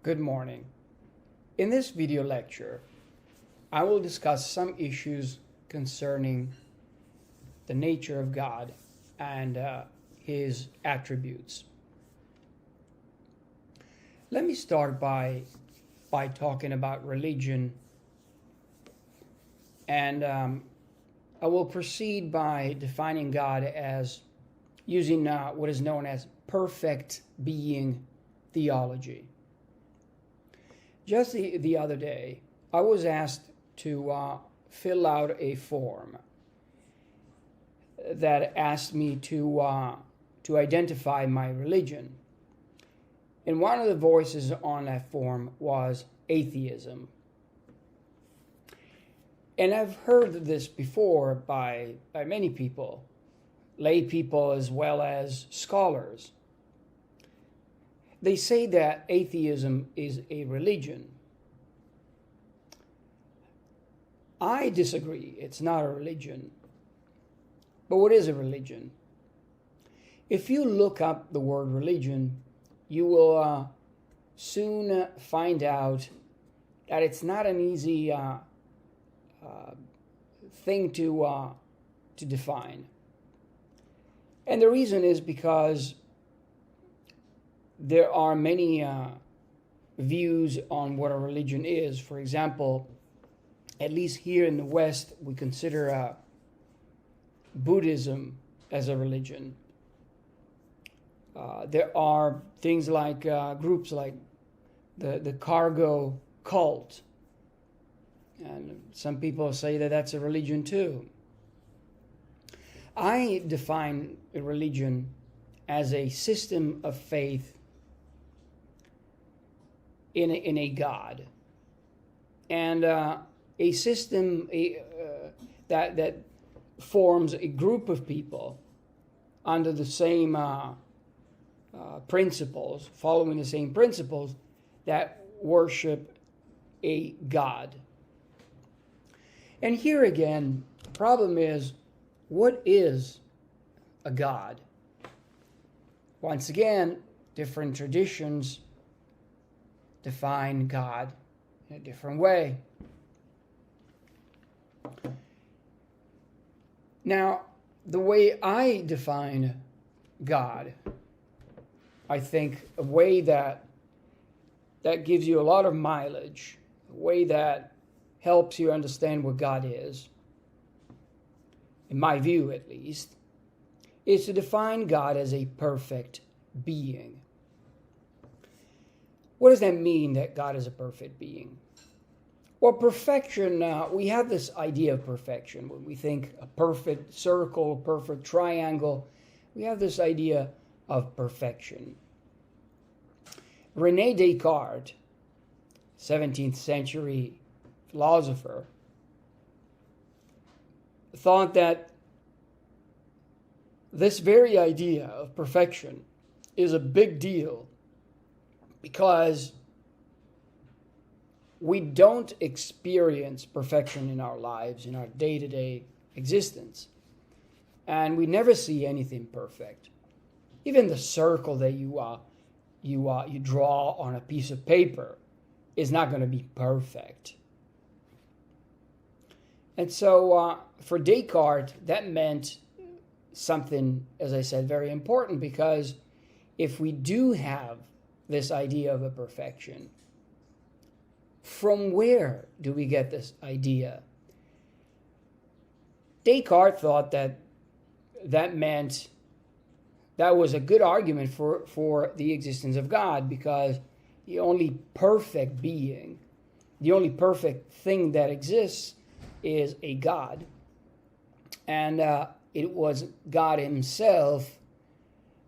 Good morning. In this video lecture, I will discuss some issues concerning the nature of God and His attributes. Let me start by talking about religion, and I will proceed by defining God as using what is known as perfect being theology. Just the other day, I was asked to fill out a form that asked me to identify my religion. And one of the voices on that form was atheism. And I've heard this before by many people, lay people as well as scholars. They say that atheism is a religion. I disagree. It's not a religion. But what is a religion? If you look up the word religion, you will soon find out that it's not an easy thing to define. And the reason is because there are many views on what a religion is. For example, at least here in the West, we consider Buddhism as a religion. There are things like groups like the cargo cult. And some people say that that's a religion too. I define a religion as a system of faith in a God, and a system that forms a group of people under the same principles, following the same principles, that worship a God. And here again, the problem is, what is a God? Once again, different traditions define God in a different way. Now, the way I define God, I think a way that gives you a lot of mileage, a way that helps you understand what God is, in my view at least, is to define God as a perfect being. What does that mean, that God is a perfect being? Well, perfection, we have this idea of perfection. When we think a perfect circle, a perfect triangle, we have this idea of perfection. René Descartes, 17th century philosopher, thought that this very idea of perfection is a big deal because we don't experience perfection in our lives, in our day-to-day existence. And we never see anything perfect. Even the circle that you draw on a piece of paper is not going to be perfect. And so for Descartes, that meant something, as I said, very important, because if we do have this idea of a perfection, from where do we get this idea? Descartes thought that meant that was a good argument for the existence of God, because the only perfect being, the only perfect thing that exists is a God. And it was God Himself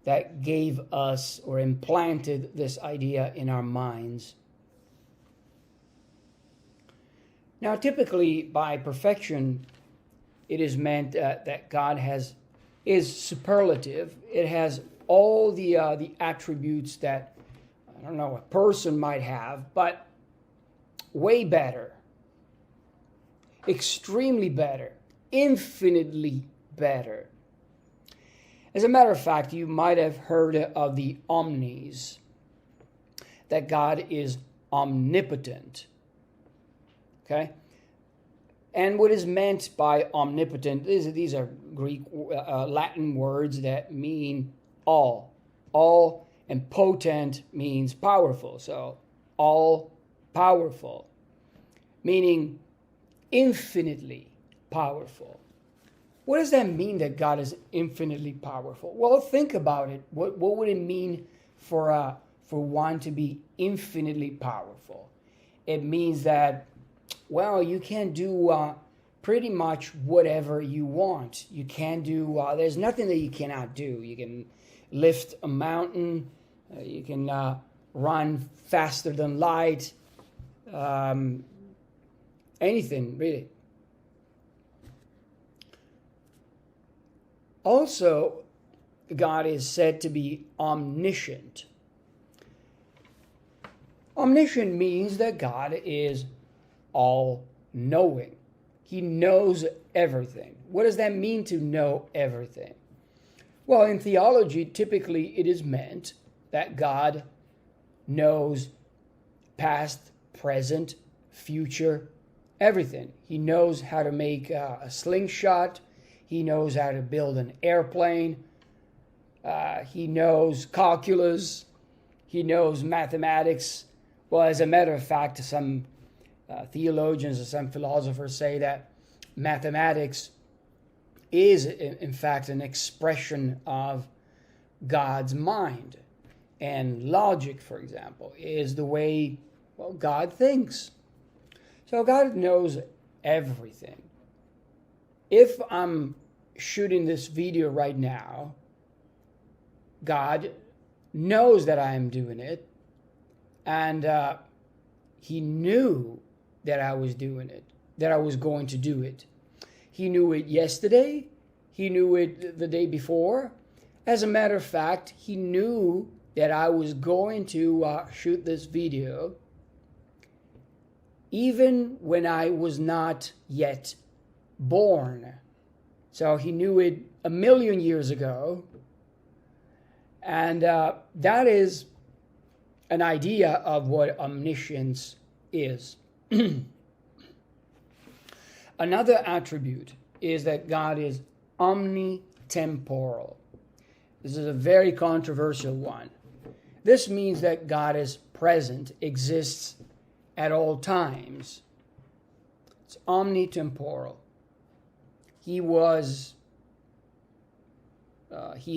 that gave us or implanted this idea in our minds. Now, typically, by perfection, it is meant that God is superlative. It has all the attributes that, I don't know, a person might have, but way better, extremely better, infinitely better. As a matter of fact, you might have heard of the omnis. that God is omnipotent. Okay? And what is meant by omnipotent, these are Greek, Latin words that mean all. All, and potent means powerful. So, all powerful, meaning infinitely powerful. What does that mean, that God is infinitely powerful? Well, think about it. What would it mean for one to be infinitely powerful? It means that, well, you can do pretty much whatever you want. You can do, there's nothing that you cannot do. You can lift a mountain. You can run faster than light. Anything, really. Also, God is said to be omniscient. Omniscient means that God is all-knowing. He knows everything. What does that mean, to know everything? Well, in theology, typically it is meant that God knows past, present, future, everything. He knows how to make a slingshot. He knows how to build an airplane. He knows calculus. He knows mathematics. Well, as a matter of fact, some theologians or some philosophers say that mathematics is, in fact, an expression of God's mind. And logic, for example, is the way, well, God thinks. So God knows everything. If I'm shooting this video right now, God knows that I am doing it, and He knew that I was doing it, that I was going to do it. He knew it yesterday. He knew it the day before. As a matter of fact, He knew that I was going to shoot this video even when I was not yet born. So He knew it 1,000,000 years ago. And that is an idea of what omniscience is. Another attribute is that God is omnitemporal. This is a very controversial one. This means that God is present, exists at all times. It's omnitemporal. He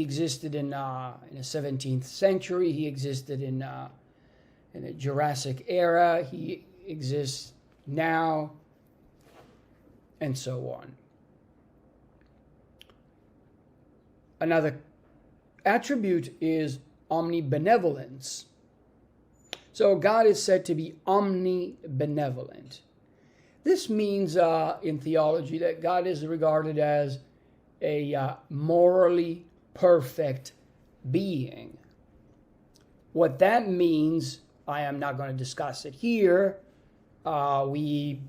existed in the 17th century. He existed in the Jurassic era. He exists now, and so on. Another attribute is omnibenevolence. So God is said to be omnibenevolent. This means in theology that God is regarded as a morally perfect being. What that means, I am not going to discuss it here. We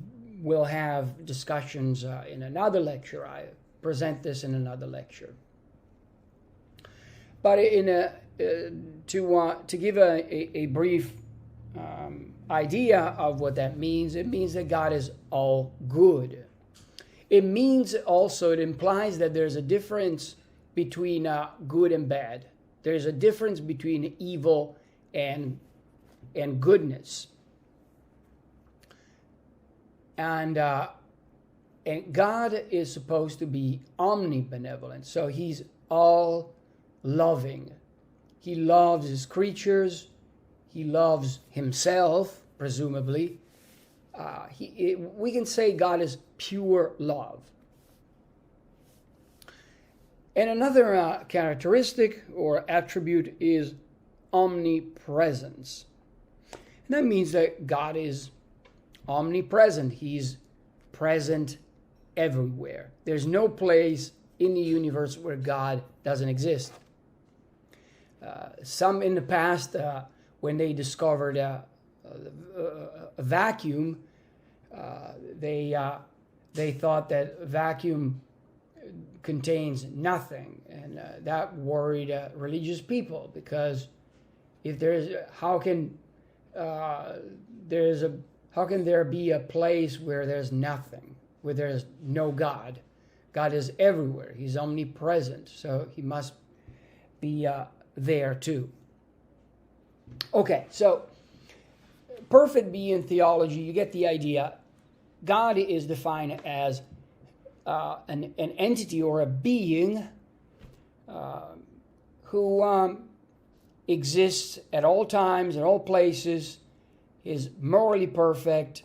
will have discussions in another lecture. I present this in another lecture. But to give a brief idea of what that means, it means that God is all good. It means also, it implies that there's a difference between good and bad. There's a difference between evil and goodness. And God is supposed to be omnibenevolent. So He's all loving. He loves His creatures. He loves Himself, presumably. We can say God is pure love. And another characteristic or attribute is omnipresence. And that means that God is omnipresent. He's present everywhere. There's no place in the universe where God doesn't exist. Some in the past, when they discovered a vacuum, they thought that vacuum contains nothing, and that worried religious people, because if there is, how can how can there be a place where there's nothing, where there's no God? God is everywhere. He's omnipresent, so he must be there too. Okay, so perfect being theology, you get the idea. God is defined as an entity or a being who exists at all times, at all places, is morally perfect,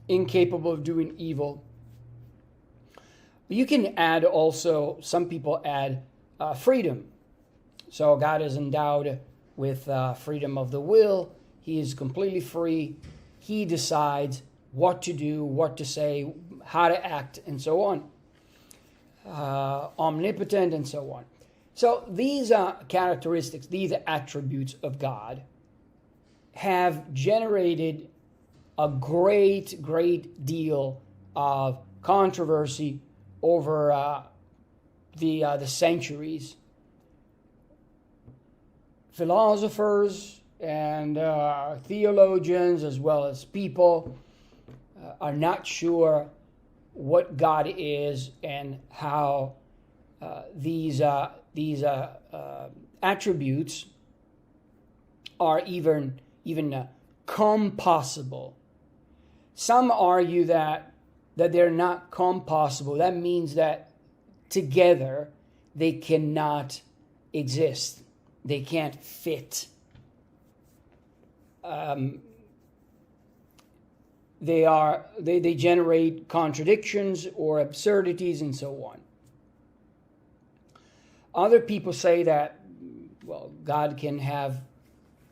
incapable of doing evil. But you can add also, some people add freedom. So God is endowed with freedom of the will. He is completely free. He decides what to do, what to say, how to act, and so on. Omnipotent, and so on. So these characteristics, these attributes of God have generated a great deal of controversy over the centuries. Philosophers and theologians, as well as people, are not sure what God is and how these attributes are even compossible. Some argue that they're not compossible. That means that together they cannot exist. They can't fit. They generate contradictions or absurdities and so on. Other people say that, well, God can have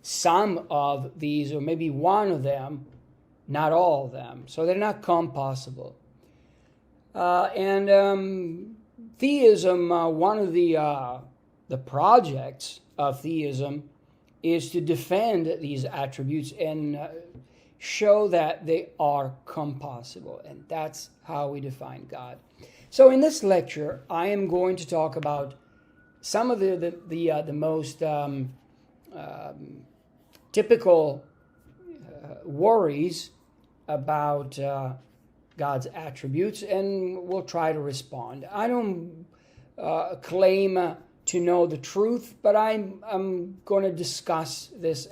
some of these, or maybe one of them, not all of them. So they're not compossible. Theism, one of the projects of theism is to defend these attributes and show that they are compossible. And that's how we define God. So in this lecture, I am going to talk about some of the most typical worries about God's attributes, and we'll try to respond. I don't claim to know the truth, but I'm going to discuss this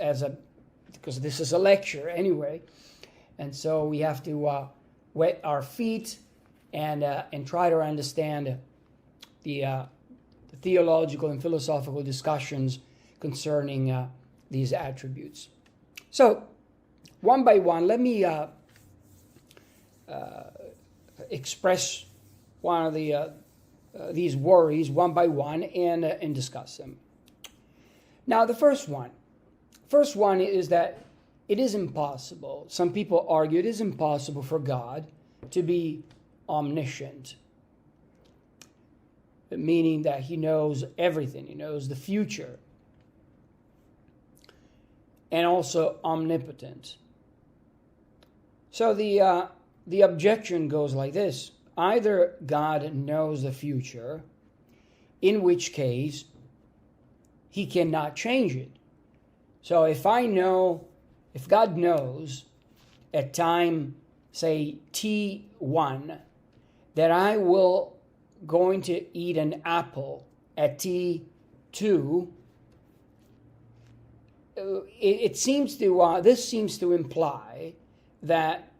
because this is a lecture anyway, and so we have to wet our feet and try to understand the theological and philosophical discussions concerning these attributes. So, one by one, let me express one of these worries one by one and discuss them. Now, the first one is that it is impossible. Some people argue it is impossible for God to be omniscient, meaning that he knows everything. He knows the future. And also omnipotent. So the objection goes like this. Either God knows the future, in which case he cannot change it. So if God knows at time, say T1, that I will going to eat an apple at T2, it seems to this seems to imply that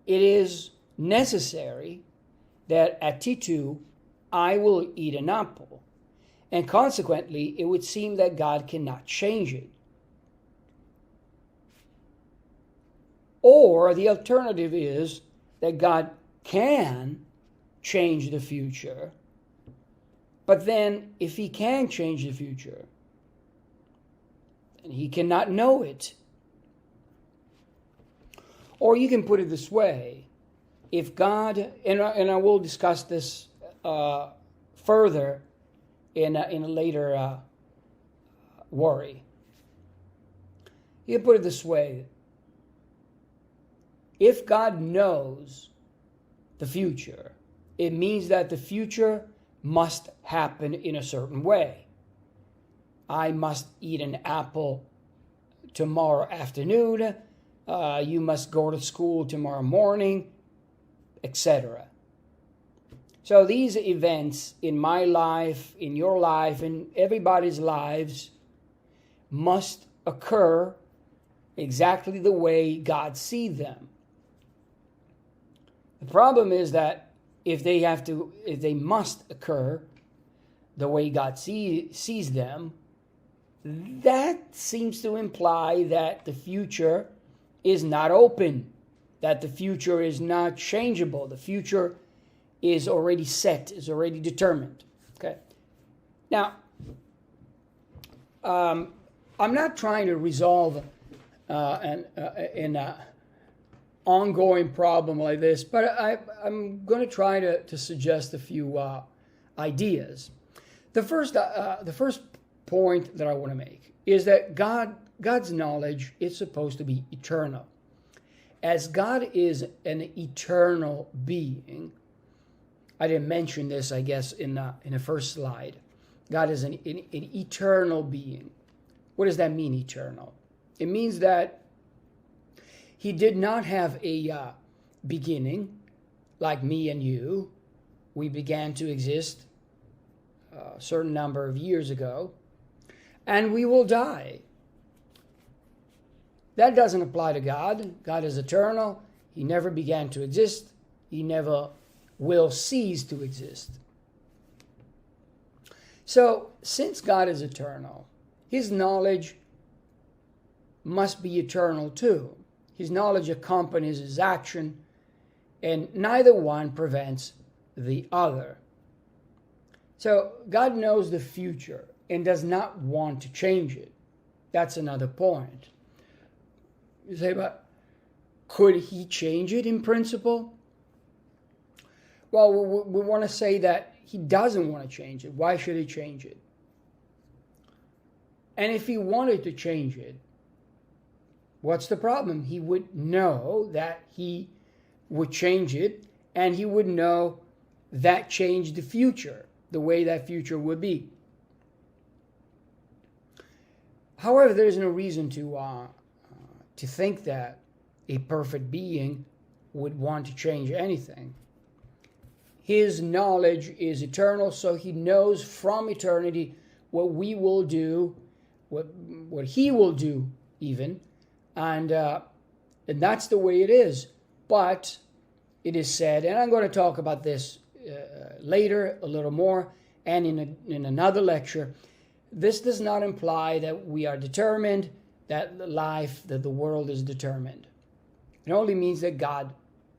it is necessary that at T2 I will eat an apple, and consequently it would seem that God cannot change it. Or the alternative is that God can change the future, but then if he can change the future, and he cannot know it. Or you can put it this way. If God, and I will discuss this further in a later worry. You can put it this way. If God knows the future, it means that the future must happen in a certain way. I must eat an apple tomorrow afternoon, you must go to school tomorrow morning, etc. So these events in my life, in your life, in everybody's lives must occur exactly the way God sees them. The problem is that if they must occur the way God sees them, that seems to imply that the future is not open, that the future is not changeable, the future is already set, is already determined. Okay. Now, I'm not trying to resolve an ongoing problem like this, but I'm going to try to suggest a few ideas. The first point that I want to make is that God's knowledge is supposed to be eternal. As God is an eternal being, I didn't mention this, I guess, in the first slide. God is an eternal being. What does that mean, eternal? It means that he did not have a beginning like me and you. We began to exist a certain number of years ago, and we will die. That doesn't apply to God. God is eternal. He never began to exist. He never will cease to exist. So, since God is eternal, his knowledge must be eternal too. His knowledge accompanies his action, and neither one prevents the other. So, God knows the future and does not want to change it. That's another point. You say, but could he change it in principle? Well, we want to say that he doesn't want to change it. Why should he change it? And if he wanted to change it, what's the problem? He would know that he would change it, and he would know that changed the future, the way that future would be. However, there's no reason to think that a perfect being would want to change anything. His knowledge is eternal, so he knows from eternity what we will do, what he will do even, and that's the way it is. But it is said, and I'm going to talk about this later a little more, and in another lecture, this does not imply that we are determined, that the world is determined. It only means that God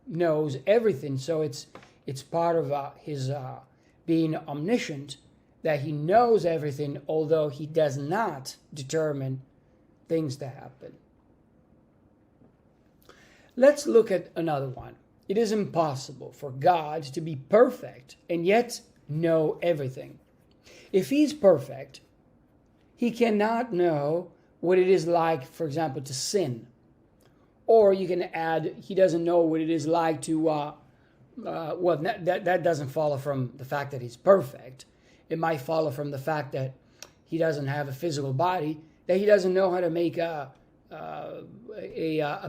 knows everything, so it's part of his being omniscient, that he knows everything, although he does not determine things to happen. Let's look at another one. It is impossible for God to be perfect and yet know everything. If he's perfect, he cannot know what it is like, for example, to sin. Or you can add, he doesn't know what it is like to that doesn't follow from the fact that he's perfect. It might follow from the fact that he doesn't have a physical body, that he doesn't know how to make a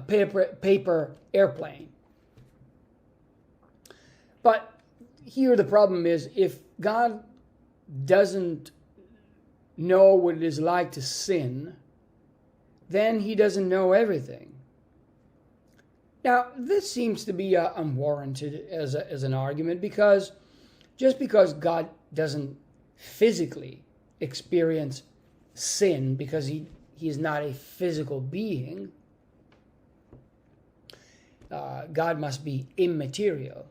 paper airplane. But here the problem is, if God doesn't know what it is like to sin, then he doesn't know everything. Now, this seems to be unwarranted as an argument, because just because God doesn't physically experience sin, because he is not a physical being, God must be immaterial.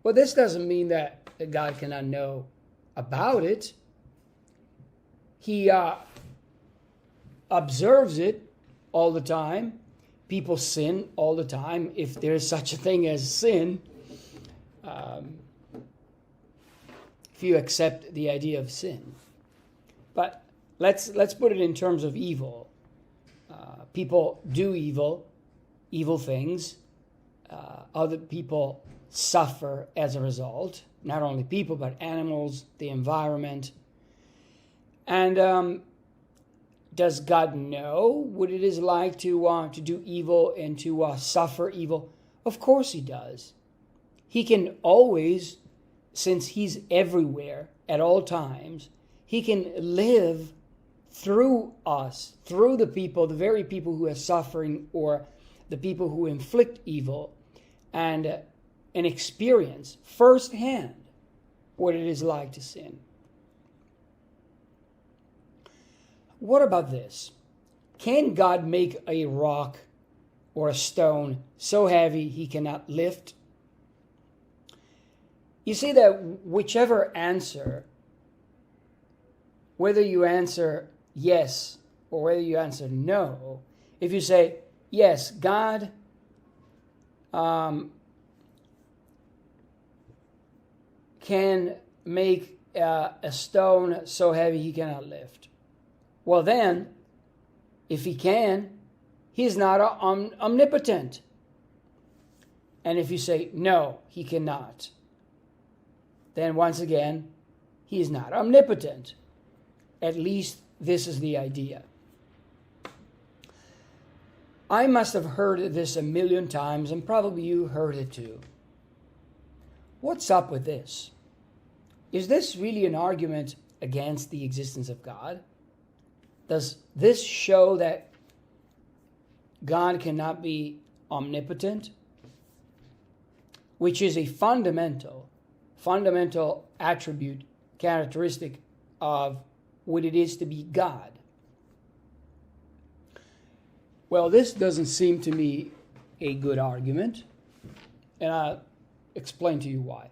Well, this doesn't mean that God cannot know about it. He observes it all the time. People sin all the time, if there is such a thing as sin. If you accept the idea of sin. But let's put it in terms of evil. People do evil things. Other people suffer as a result. Not only people, but animals, the environment. And does God know what it is like to do evil and to suffer evil? Of course he does. He can always, since he's everywhere at all times, he can live through us, through the people, the very people who are suffering or the people who inflict evil, and experience firsthand what it is like to sin. What about this? Can God make a rock or a stone so heavy he cannot lift? You see that whichever answer, whether you answer yes or whether you answer no, if you say, yes, God can make a stone so heavy he cannot lift. Well then, if he can, he's not omnipotent. And if you say, no, he cannot, then once again, he is not omnipotent. At least this is the idea. I must have heard this a million times, and probably you heard it too. What's up with this? Is this really an argument against the existence of God? Does this show that God cannot be omnipotent? Which is a fundamental attribute, characteristic of what it is to be God. Well, this doesn't seem to me a good argument, and I'll explain to you why.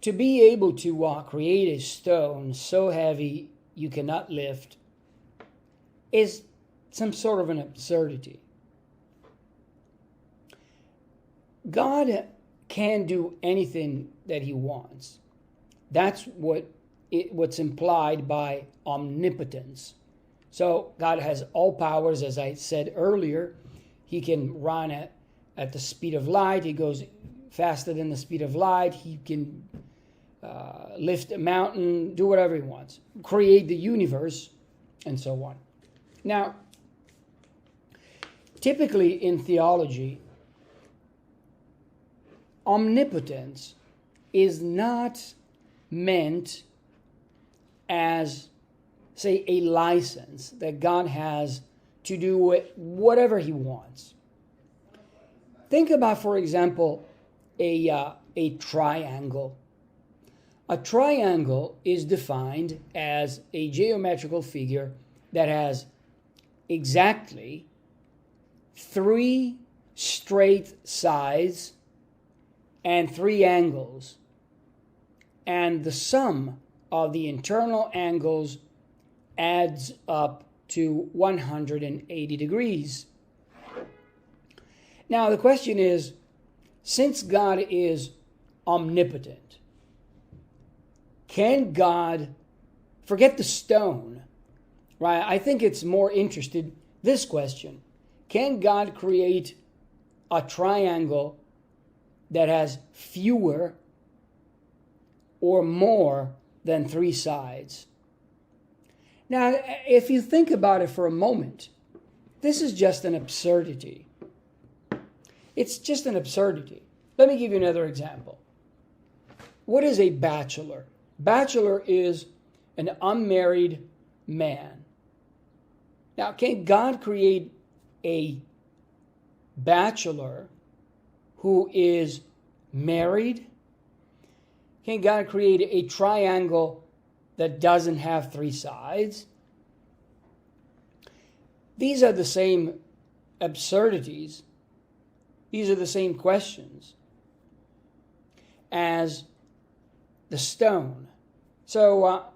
To be able to create a stone so heavy you cannot lift is some sort of an absurdity. God can do anything that he wants. That's what's implied by omnipotence. So God has all powers, as I said earlier. He can run at the speed of light. He goes faster than the speed of light. He can lift a mountain, do whatever he wants, create the universe, and so on. Now, typically in theology, omnipotence is not meant as, say, a license that God has to do whatever he wants. Think about, for example, a triangle. A triangle is defined as a geometrical figure that has exactly 3 straight sides and 3 angles, and the sum of the internal angles adds up to 180 degrees. Now the question is, since God is omnipotent, can God, forget the stone, right? I think it's more interested, this question, can God create a triangle that has fewer or more than 3 sides? Now, if you think about it for a moment, this is just an absurdity. It's just an absurdity. Let me give you another example. What is a bachelor? Bachelor is an unmarried man. Now, can God create a bachelor who is married? Can God create a triangle that doesn't have 3 sides? These are the same absurdities. These are the same questions as the stone. So,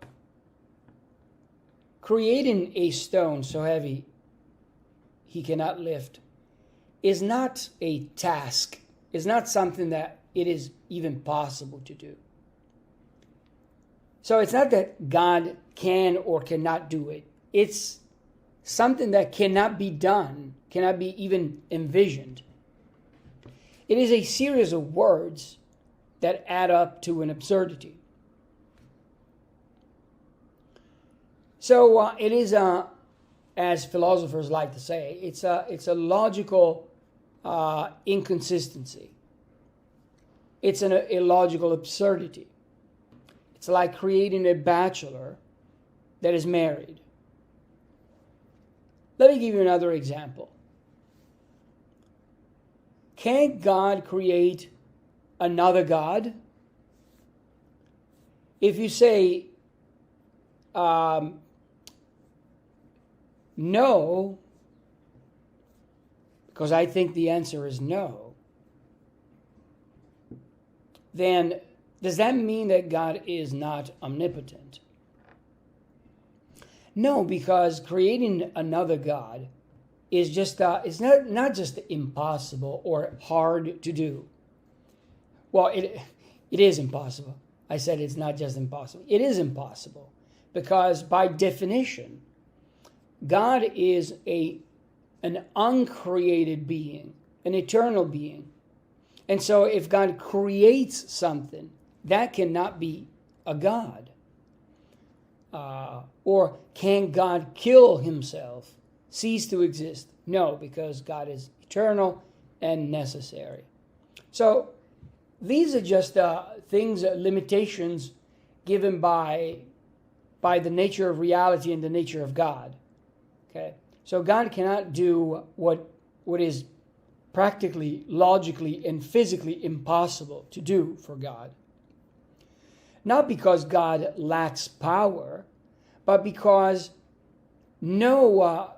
creating a stone so heavy he cannot lift is not a task, is not something that it is even possible to do. So it's not that God can or cannot do it. It's something that cannot be done, cannot be even envisioned. It is a series of words that add up to an absurdity. So it is, as philosophers like to say, it's a logical inconsistency. It's an illogical absurdity. It's like creating a bachelor that is married. Let me give you another example. Can God create another God? If you say no, because I think the answer is no, then does that mean that God is not omnipotent? No, because creating another God is just it's not just impossible or hard to do. Well, it is impossible. I said it's not just impossible. It is impossible because by definition, God is an uncreated being, an eternal being. And so if God creates something, that cannot be a God. Or can God kill himself, cease to exist? No, because God is eternal and necessary. So these are just things, limitations given by the nature of reality and the nature of God. Okay, so God cannot do what is practically, logically, and physically impossible to do for God. Not because God lacks power, but because no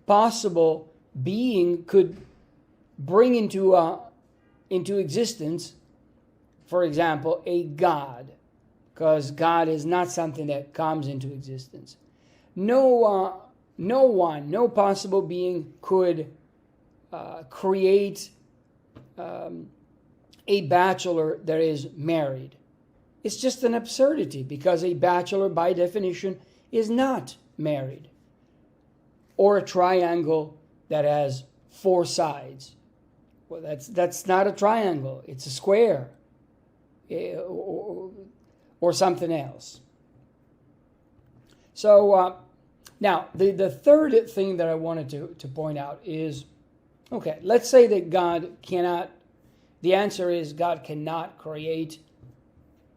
possible being could bring into existence, for example, a God, because God is not something that comes into existence. No possible being could create a bachelor that is married. It's just an absurdity because a bachelor, by definition, is not married. Or a triangle that has 4 sides. Well, that's not a triangle. It's a square. Or something else. So now, the third thing that I wanted to point out is, okay, let's say that God cannot, the answer is God cannot create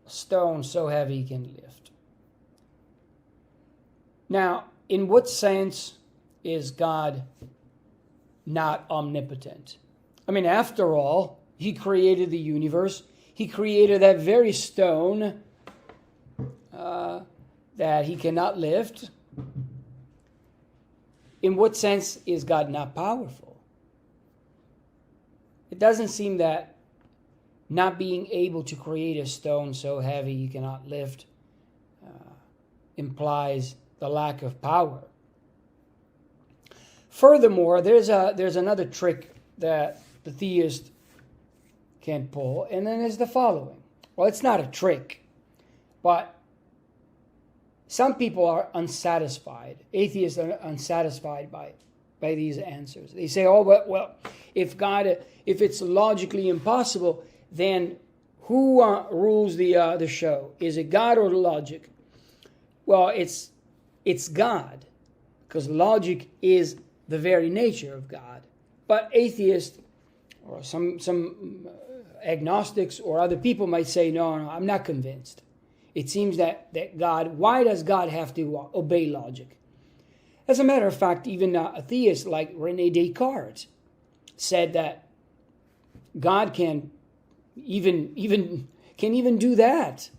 a stone so heavy he can lift. Now, in what sense is God not omnipotent? I mean, after all, he created the universe. He created that very stone that he cannot lift. In what sense is God not powerful? It doesn't seem that not being able to create a stone so heavy you cannot lift implies the lack of power. Furthermore, there's another trick that the theist can pull, and then is the following. Well, it's not a trick, but some people are unsatisfied. Atheists are unsatisfied by these answers. They say, oh, well, if it's logically impossible, then who rules the show? Is it God or the logic? Well, it's God, because logic is the very nature of God. But atheists or some agnostics or other people might say, no, I'm not convinced. It seems that God, why does God have to obey logic? As a matter of fact, even a theist like René Descartes said that God can even do that,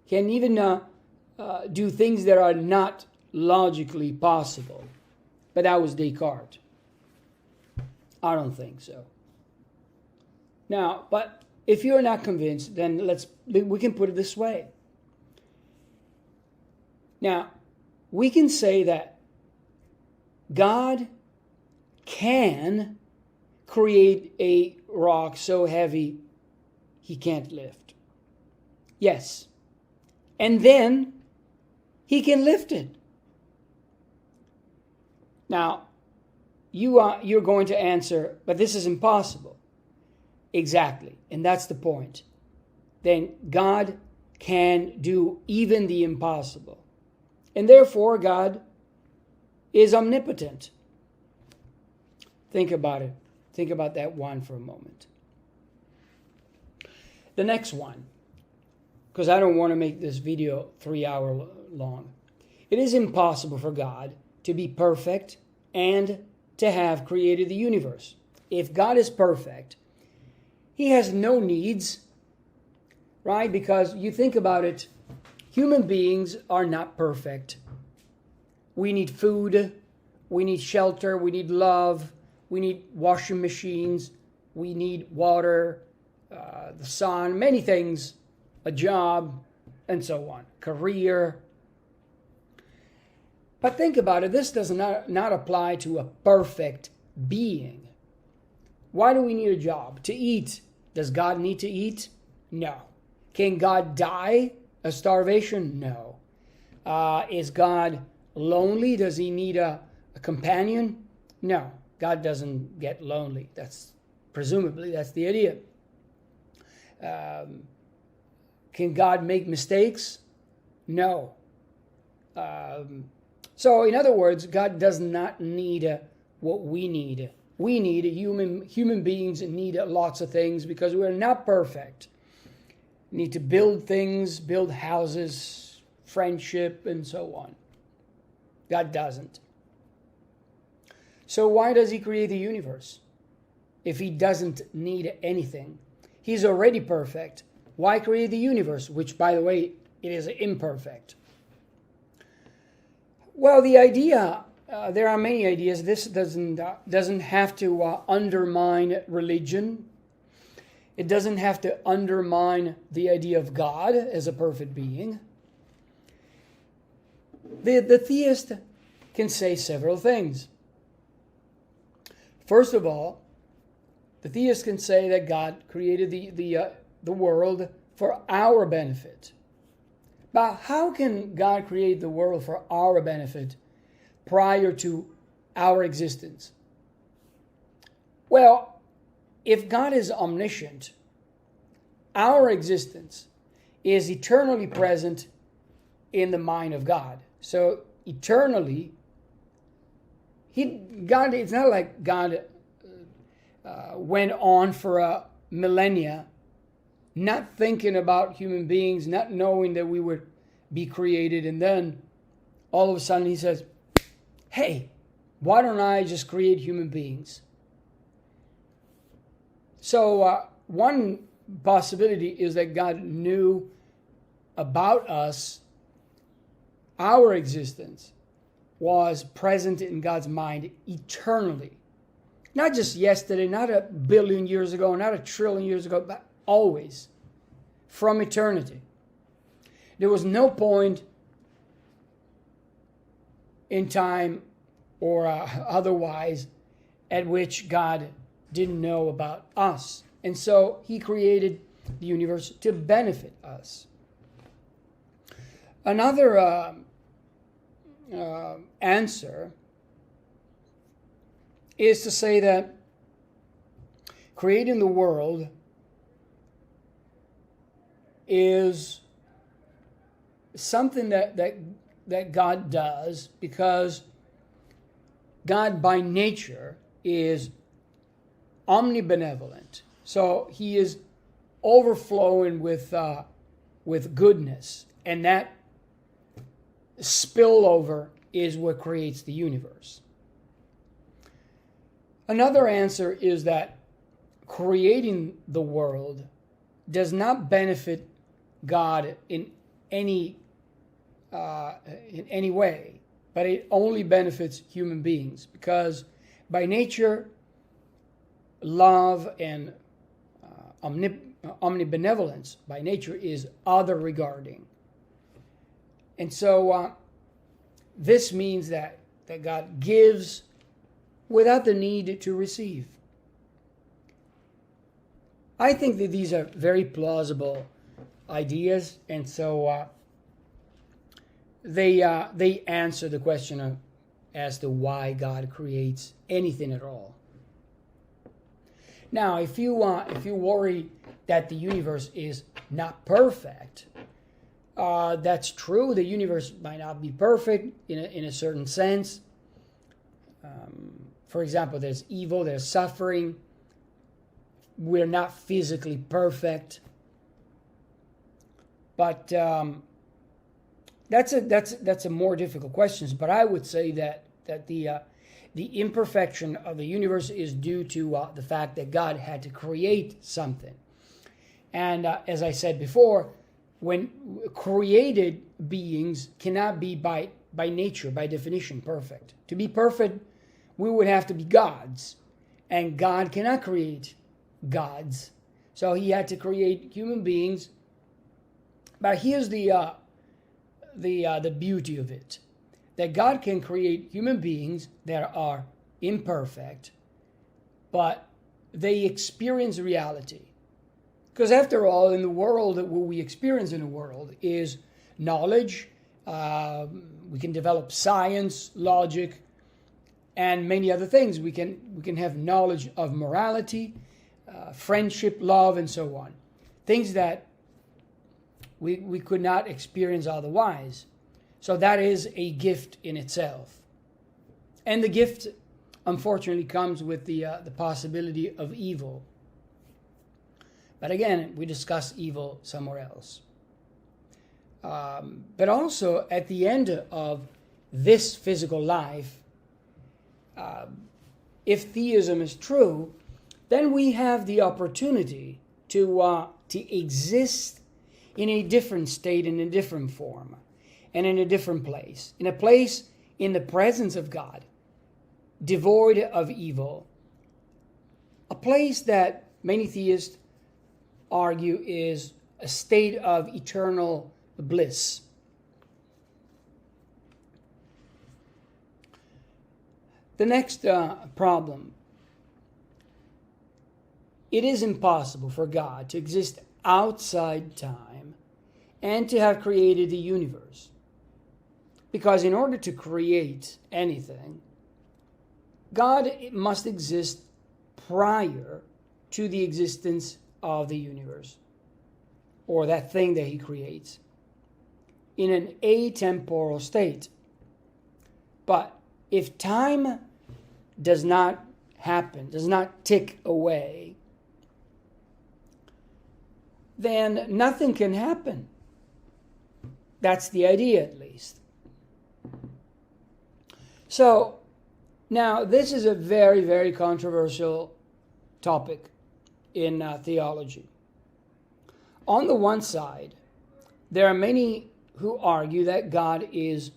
can even do things that are not logically possible. But that was Descartes. I don't think so. Now, but if you're not convinced, then we can put it this way. Now, we can say that God can create a rock so heavy he can't lift. Yes. And then he can lift it. Now, you're going to answer, but this is impossible. Exactly. And that's the point. Then God can do even the impossible. And therefore, God is omnipotent. Think about it. Think about that one for a moment. The next one, because I don't want to make this video 3 hours long. It is impossible for God to be perfect and to have created the universe. If God is perfect, he has no needs, right? Because you think about it, human beings are not perfect. We need food, we need shelter, we need love, we need washing machines, we need water, the sun, many things, a job, and so on, career. But think about it, this does not apply to a perfect being. Why do we need a job? To eat. Does God need to eat? No. Can God die of starvation? No. Is God lonely? Does he need a companion? No. God doesn't get lonely. Presumably that's the idea. Can God make mistakes? No. So in other words, God does not need what we need. We need human beings need lots of things because we're not perfect. We need to build things, build houses, friendship, and so on. God doesn't. So why does he create the universe? If he doesn't need anything. He's already perfect. Why create the universe? Which, by the way, it is imperfect. Well, the idea, there are many ideas. This doesn't have to undermine religion. It doesn't have to undermine the idea of God as a perfect being. The theist can say several things. First of all, the theist can say that God created the world for our benefit. But how can God create the world for our benefit prior to our existence? Well, if God is omniscient, our existence is eternally present in the mind of God. So eternally, God. It's not like God went on for a millennia, not thinking about human beings, not knowing that we would be created, and then all of a sudden he says, hey, why don't I just create human beings? So one possibility is that God knew about us, our existence was present in God's mind eternally. Not just yesterday, not 1 billion years ago, not 1 trillion years ago, but always, from eternity. There was no point in time or otherwise at which God didn't know about us. And so he created the universe to benefit us. Another answer is to say that creating the world is something that God does because God by nature is omnibenevolent. So he is overflowing with goodness, and that spillover is what creates the universe. Another answer is that creating the world does not benefit God in any way, but it only benefits human beings because by nature, love and omnibenevolence by nature is other regarding. And so this means that God gives without the need to receive. I think that these are very plausible ideas, and so they answer the question as to why God creates anything at all. Now, if you worry that the universe is not perfect, That's true. The universe might not be perfect in a certain sense. For example, there's evil, there's suffering. We're not physically perfect. But that's a more difficult question. But I would say that the imperfection of the universe is due to the fact that God had to create something. And as I said before, when created beings cannot be by nature, by definition, perfect. To be perfect, we would have to be gods. And God cannot create gods. So he had to create human beings. But here's the beauty of it. That God can create human beings that are imperfect, but they experience reality. Because after all, in the world, what we experience in the world is knowledge. We can develop science, logic, and many other things. We can have knowledge of morality, friendship, love, and so on. Things that we could not experience otherwise. So that is a gift in itself. And the gift, unfortunately, comes with the possibility of evil. But again, we discuss evil somewhere else. But also, at the end of this physical life, if theism is true, then we have the opportunity to exist in a different state, in a different form, and in a different place. In a place in the presence of God, devoid of evil. A place that many theists argue is a state of eternal bliss. The next problem. It is impossible for God to exist outside time and to have created the universe. Because in order to create anything, God must exist prior to the existence of the universe, or that thing that he creates, in an atemporal state. But if time does not happen, does not tick away, then nothing can happen. That's the idea, at least. So, now this is a very, very controversial topic in theology. On the one side, there are many who argue that God is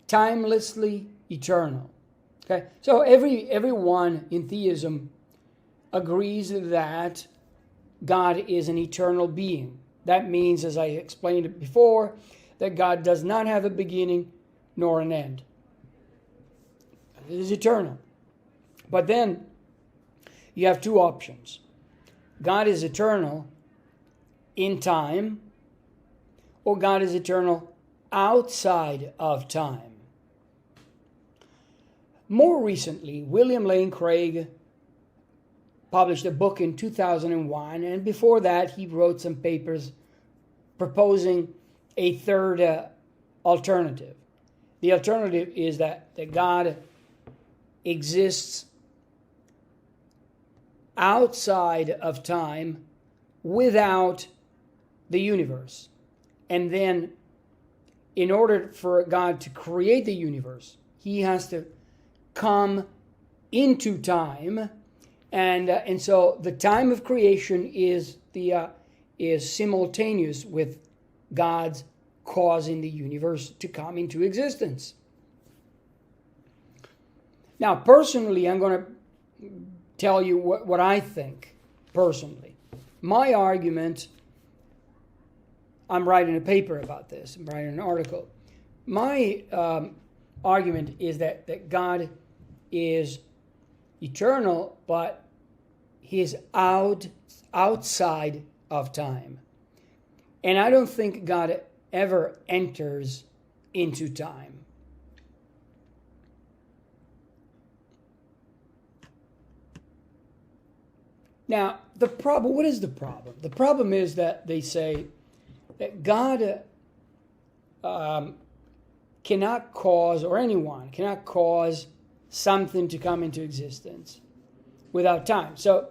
timelessly eternal. Okay, so everyone in theism agrees that God is an eternal being. That means, as I explained it before, that God does not have a beginning nor an end. It is eternal. But then you have two options. God is eternal in time, or God is eternal outside of time. More recently, William Lane Craig published a book in 2001, and before that he wrote some papers proposing a third alternative. The alternative is that God exists outside of time without the universe. And then in order for God to create the universe, he has to come into time, and so the time of creation is simultaneous with God's causing the universe to come into existence. Now, personally, I'm going to tell you what I think personally. My argument, I'm writing a paper about this, I'm writing an article. My argument is that God is eternal, but he is outside of time. And I don't think God ever enters into time. Now, what is the problem? The problem is that they say that God cannot cause, or anyone cannot cause something to come into existence without time. So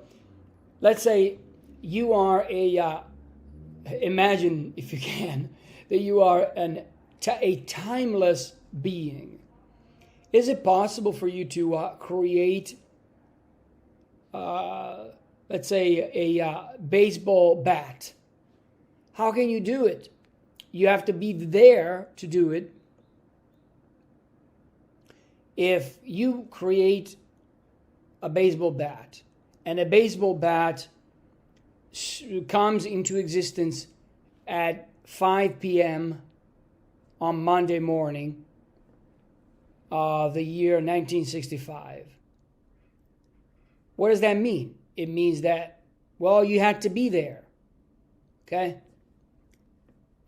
let's say you are imagine, if you can, that you are a timeless being. Is it possible for you to create, let's say, a baseball bat? How can you do it? You have to be there to do it. If you create a baseball bat, and a baseball bat comes into existence at 5 p.m. on Monday morning of the year 1965, what does that mean? It means that, well, you had to be there, okay,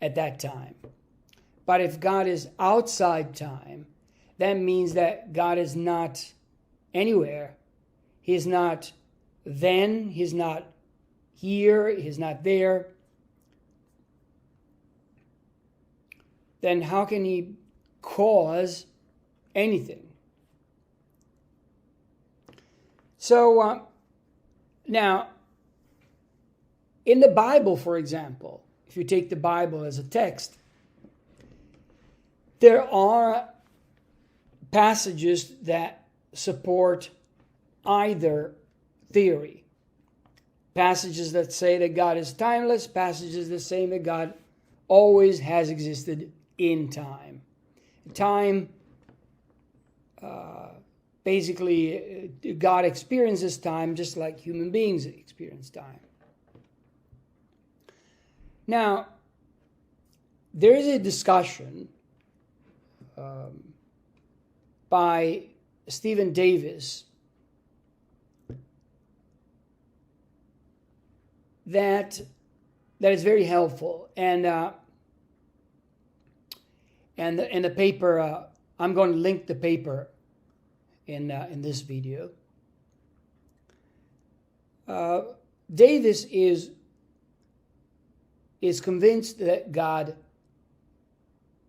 at that time. But if God is outside time, that means that God is not anywhere. He's not then, He's not here, He's not there. Then how can He cause anything? So now, in the Bible, for example, if you take the Bible as a text, there are passages that support either theory. Passages that say that God is timeless, passages that say that God always has existed in time. Time, basically, God experiences time just like human beings experience time. Now, there is a discussion by Stephen Davis that is very helpful, and the paper, I'm going to link the paper in this video. Davis is convinced that God,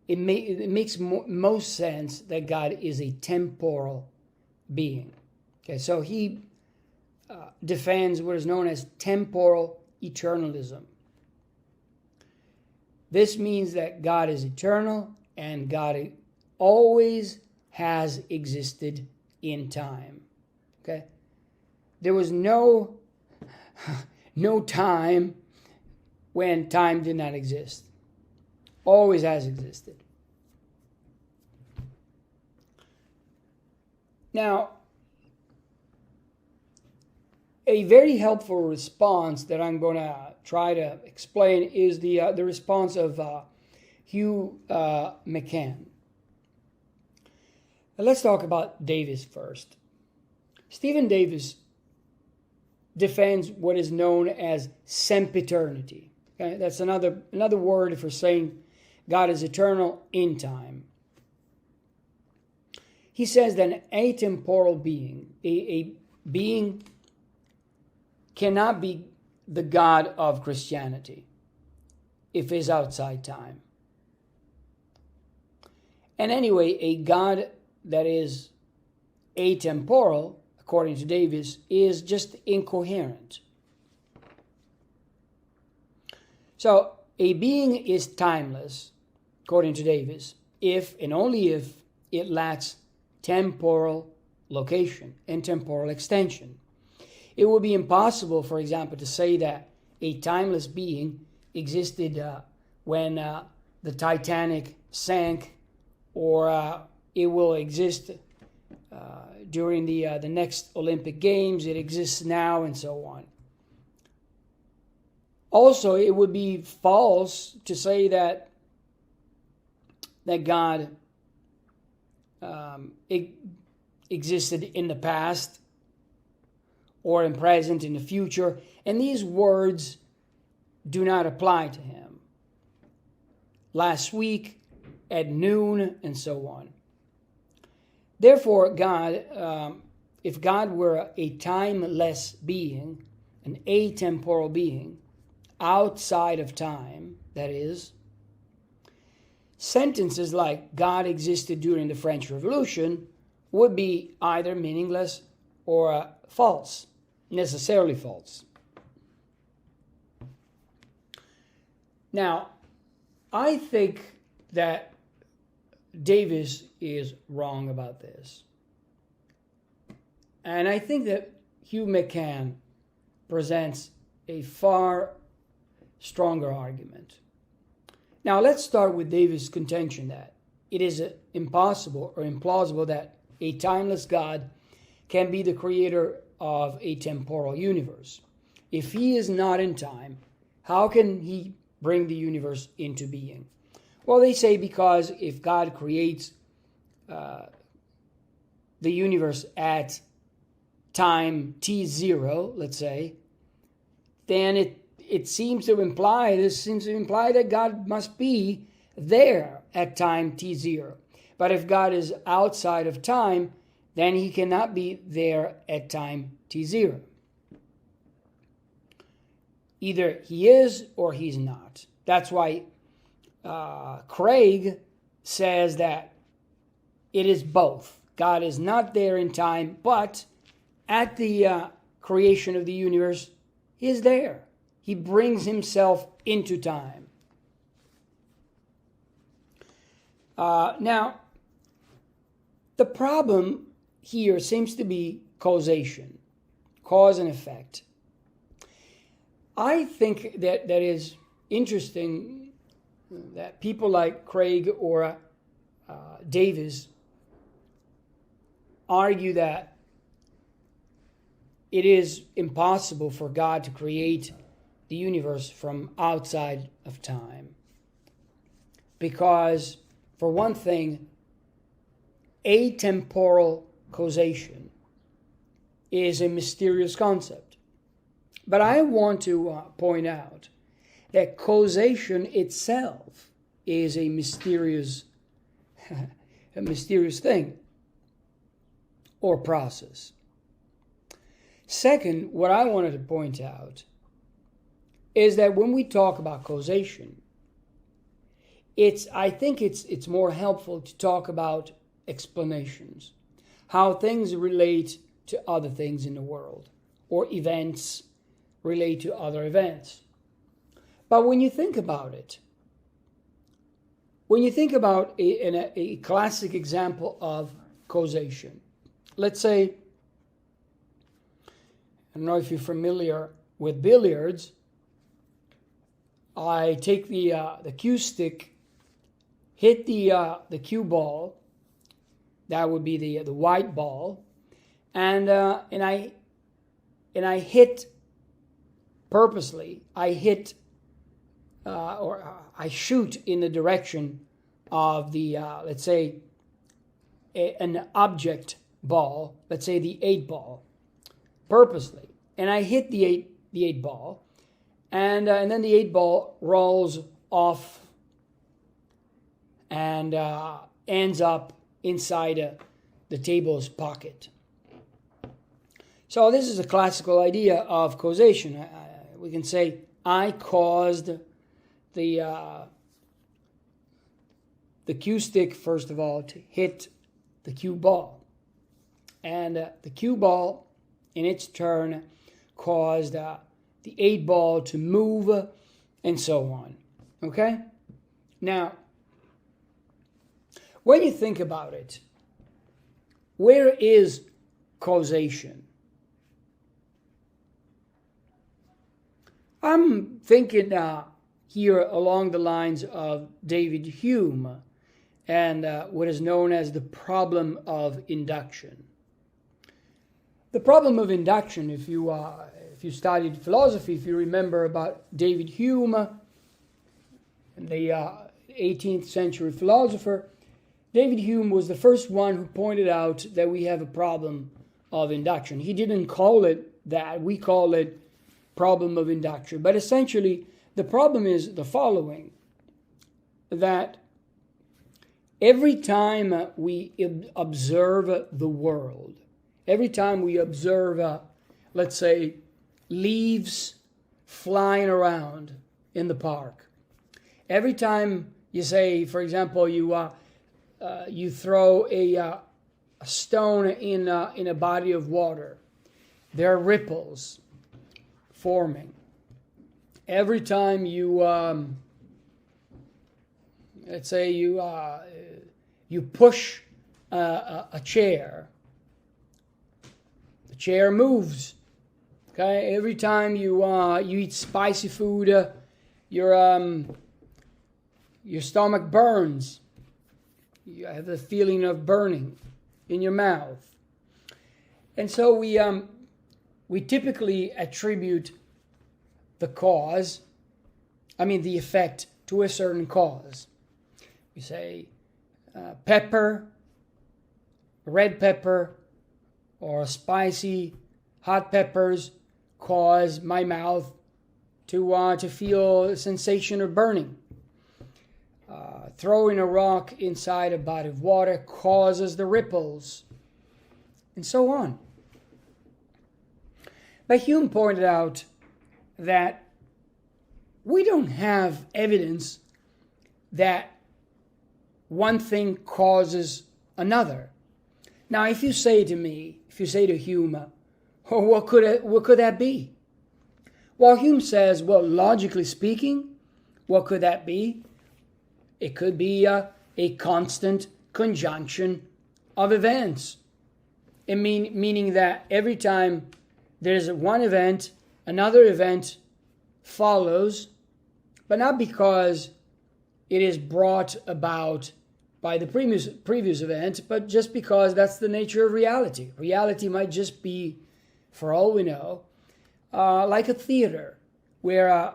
it makes most sense that God is a temporal being. Okay, so he defends what is known as temporal eternalism. This means that God is eternal and God always has existed in time. Okay? There was no time when time did not exist. Always has existed. Now, a very helpful response that I'm going to try to explain is the response of Hugh McCann. Let's talk about Davis first. Stephen Davis defends what is known as sempiternity. Okay? That's another word for saying God is eternal in time. He says that an atemporal being, a being, cannot be the God of Christianity if he's outside time. And anyway, a God that is atemporal, according to Davis, is just incoherent. So, a being is timeless, according to Davis, if and only if it lacks temporal location and temporal extension. It would be impossible, for example, to say that a timeless being existed when the Titanic sank, or it will exist during the next Olympic Games, it exists now, and so on. Also, it would be false to say that God existed in the past, or in present, in the future, and these words do not apply to him. Last week, at noon, and so on. Therefore, God, if God were a timeless being, an atemporal being, outside of time, that is, sentences like God existed during the French Revolution would be either meaningless or false, necessarily false. Now, I think that Davis is wrong about this. And I think that Hugh McCann presents a far stronger argument. Now, let's start with Davis' contention that it is impossible or implausible that a timeless God can be the creator of a temporal universe. If he is not in time, how can he bring the universe into being? Well, they say because if God creates the universe at time t0, let's say, then it seems to imply that God must be there at time t0. But if God is outside of time, then he cannot be there at time t0. Either he is or he's not. That's why Craig says that it is both. God is not there in time, but at the creation of the universe, he is there. He brings himself into time. Now, the problem here seems to be causation, cause and effect. I think that is interesting that people like Craig or Davis argue that it is impossible for God to create the universe from outside of time. Because, for one thing, atemporal causation is a mysterious concept. But I want to point out that causation itself is a mysterious thing or process. Second, what I wanted to point out is that when we talk about causation, I think it's more helpful to talk about explanations, how things relate to other things in the world, or events relate to other events. But when you think about it, when you think about a classic example of causation, let's say, I don't know if you're familiar with billiards. I take the cue stick, hit the cue ball, that would be the white ball, and I hit purposely. I hit or I shoot in the direction of the let's say an object ball. Let's say the 8 ball, purposely, and I hit the eight ball, and then the 8 ball rolls off and ends up inside the table's pocket. So this is a classical idea of causation. We can say I caused the cue stick, first of all, to hit the cue ball, and the cue ball in its turn caused the 8 ball to move, and so on. Okay? Now, when you think about it, where is causation? I'm thinking here along the lines of David Hume and what is known as the problem of induction. The problem of induction, if you studied philosophy, if you remember about David Hume, the 18th century philosopher, David Hume was the first one who pointed out that we have a problem of induction. He didn't call it that. We call it problem of induction. But essentially, the problem is the following, that every time we observe the world, every time we observe, let's say, leaves flying around in the park, every time You say, for example, you throw a stone in a body of water. There are ripples forming. Every time you, let's say you push a chair, the chair moves. Okay, every time you eat spicy food, your stomach burns. You have the feeling of burning in your mouth. And so we typically attribute the effect to a certain cause. We say pepper, red pepper, or spicy hot peppers cause my mouth to feel a sensation of burning. Throwing a rock inside a body of water causes the ripples, and so on. But Hume pointed out that we don't have evidence that one thing causes another. Now, if you say to Hume, oh, what could that be? Well, Hume says, well, logically speaking, what could that be? It could be a constant conjunction of events. Meaning that every time there's one event, another event follows, but not because it is brought about by the previous event, but just because that's the nature of reality. Reality might just be, for all we know, like a theater where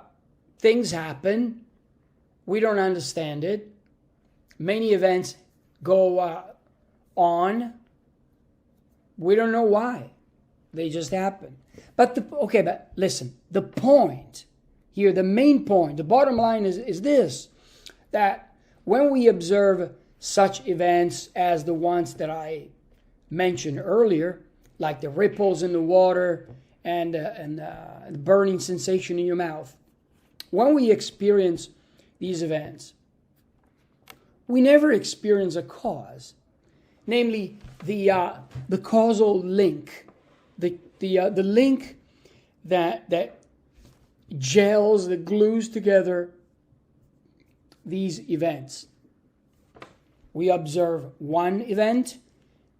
things happen, we don't understand it, many events go on, we don't know why, they just happen. But listen, the point here, the main point, the bottom line is this, that when we observe such events as the ones that I mentioned earlier, like the ripples in the water and the burning sensation in your mouth, when we experience these events, we never experience a cause, namely the causal link, the link that gels, that glues together these events. We observe one event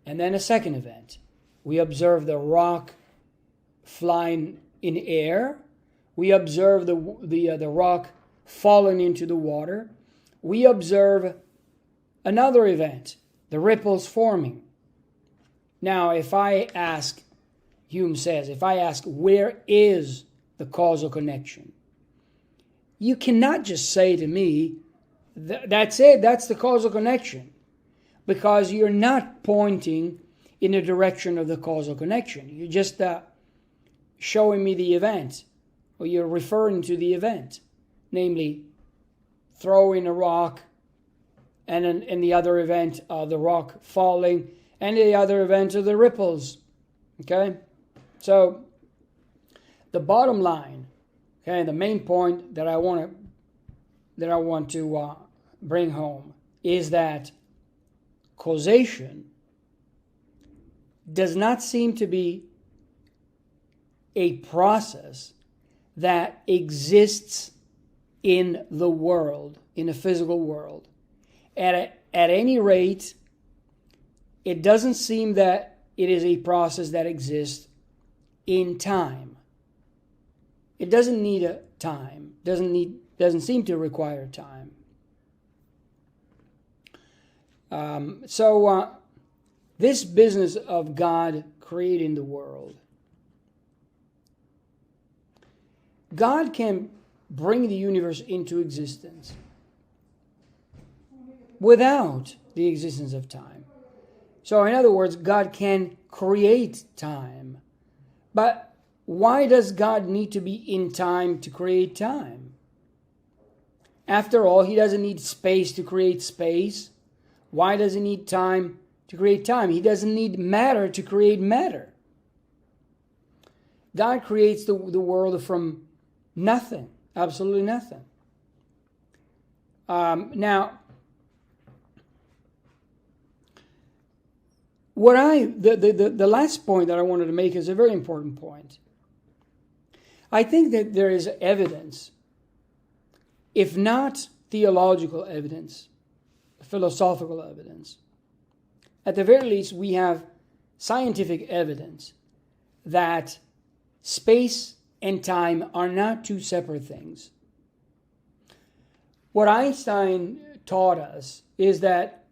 and then a second event. We observe the rock flying in air. We observe the rock falling into the water. We observe another event, the ripples forming. Now, if I ask, Hume says, where is the causal connection? You cannot just say to me, that's it, that's the causal connection, because you're not pointing in the direction of the causal connection. You're just showing me the event, or you're referring to the event, namely throwing a rock, and in the other event of the rock falling, and the other event of the ripples. Okay? So, the bottom line, okay, the main point that I want to bring home is that causation does not seem to be a process that exists in the world, in the physical world. At any rate, it doesn't seem that it is a process that exists in time. It doesn't need a time. Doesn't seem to require time. So this business of God creating the world, God can bring the universe into existence without the existence of time. So in other words, God can create time. But why does God need to be in time to create time? After all, he doesn't need space to create space. Why does he need time to create time? He doesn't need matter to create matter. God creates the world from nothing, absolutely nothing. Now, the last point that I wanted to make is a very important point. I think that there is evidence, if not theological evidence, philosophical evidence. At the very least, we have scientific evidence that space and time are not two separate things. What Einstein taught us is that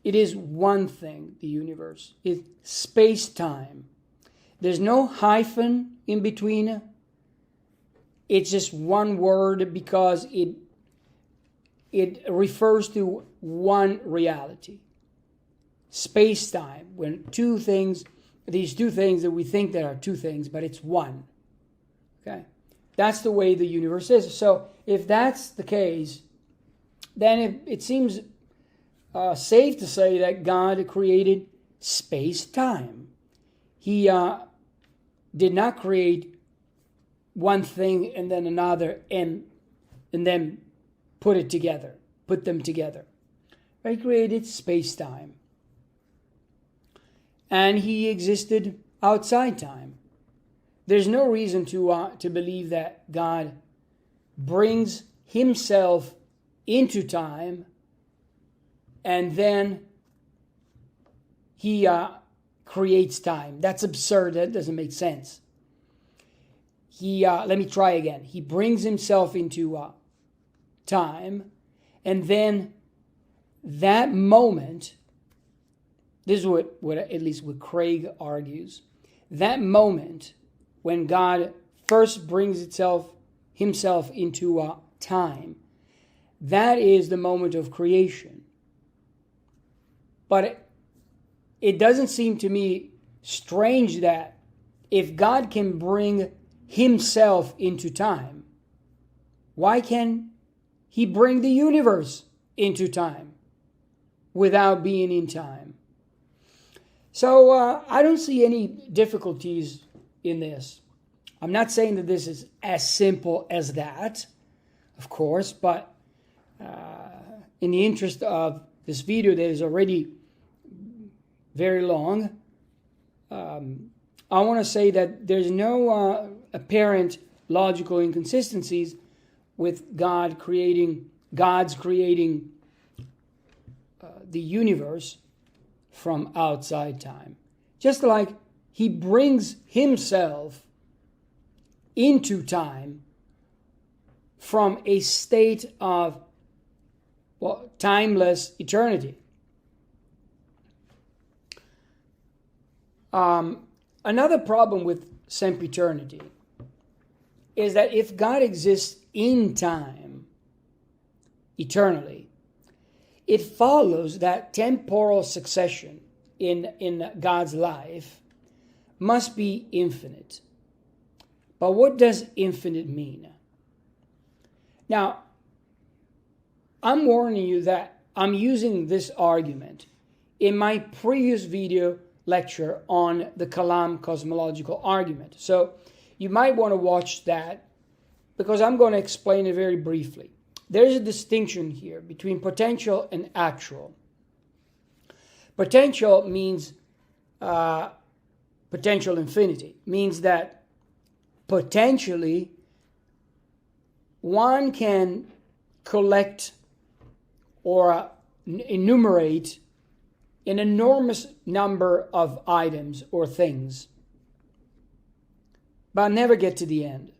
it is one thing, the universe. It's space-time. There's no hyphen in between. It's just one word because it refers to one reality. Space-time, when these two things that we think there are two things, but it's one. Okay? That's the way the universe is. So if that's the case, then it seems safe to say that God created space-time. He did not create one thing and then another and then put them together. He created space-time. And he existed outside time. There's no reason to believe that God brings himself into time and then he creates time. That's absurd. That doesn't make sense. Let me try again. He brings himself into time, and then that moment, this is what at least what Craig argues, that moment when God first brings himself into time, that is the moment of creation. But it doesn't seem to me strange that if God can bring himself into time, why can he bring the universe into time without being in time? So I don't see any difficulties in this. I'm not saying that this is as simple as that, of course, but in the interest of this video that is already very long, I want to say that there's no apparent logical inconsistencies with God's creating the universe from outside time. Just like he brings himself into time from a state of timeless eternity. Another problem with sempiternity is that if God exists in time, eternally, it follows that temporal succession in God's life must be infinite. But what does infinite mean? Now, I'm warning you that I'm using this argument in my previous video lecture on the Kalam cosmological argument. So you might want to watch that because I'm going to explain it very briefly. There's a distinction here between potential and actual. Potential means potential infinity, means that potentially one can collect or enumerate an enormous number of items or things, but never get to the end,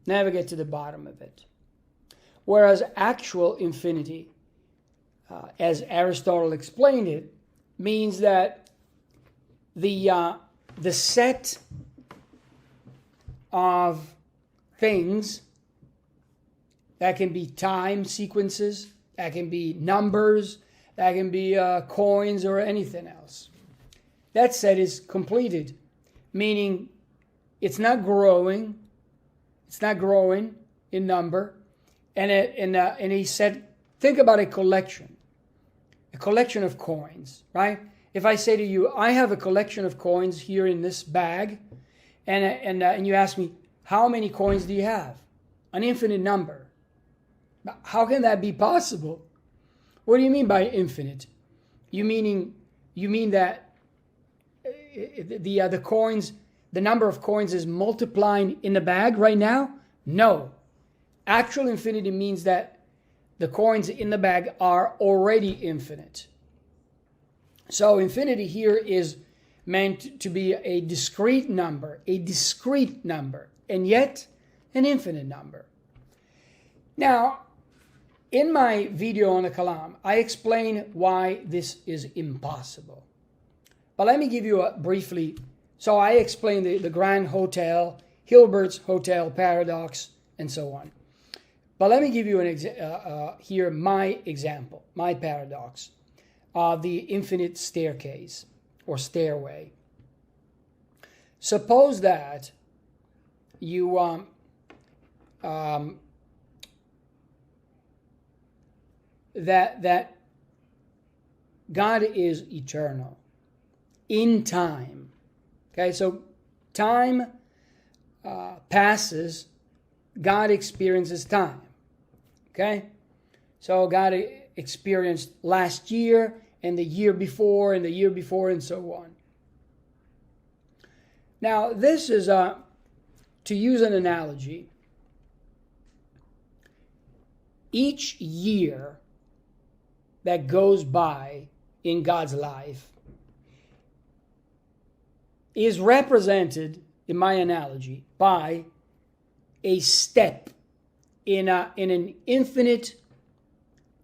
never get to the bottom of it. Whereas actual infinity, as Aristotle explained it, means that the set of things, that can be time sequences, that can be numbers, that can be coins or anything else. That set is completed, meaning it's not growing in number. And he said, think about a collection of coins, right? If I say to you, I have a collection of coins here in this bag, and you ask me, how many coins do you have? An infinite number. How can that be possible? What do you mean by infinite? You mean that the coins, the number of coins is multiplying in the bag right now? No. Actual infinity means that the coins in the bag are already infinite. So infinity here is meant to be a discrete number, and yet an infinite number. Now, in my video on the Kalam, I explain why this is impossible. But let me give you briefly. So I explained the Grand Hotel, Hilbert's Hotel paradox, and so on. But let me give you here my example, my paradox of the infinite staircase or stairway. Suppose that you that God is eternal in time. Okay, so time passes, God experiences time. Okay, so God experienced last year and the year before and the year before and so on. Now, this is, to use an analogy, each year that goes by in God's life is represented, in my analogy, by a step in an infinite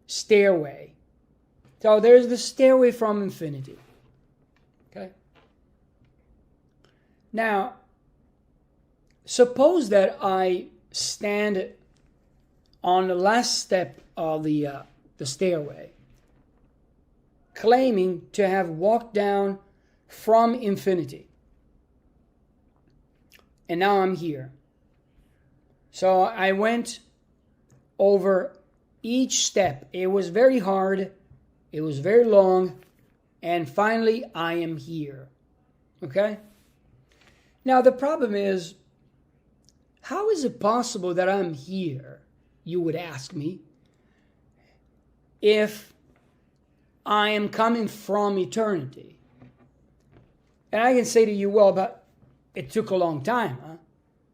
stairway. So there's the stairway from infinity. Okay? Now, suppose that I stand on the last step of the stairway, claiming to have walked down from infinity. And now I'm here. So I went over each step. It was very hard. It was very long. And finally, I am here. Okay? Now, the problem is, how is it possible that I'm here, you would ask me, if I am coming from eternity? And I can say to you, well, but it took a long time, huh?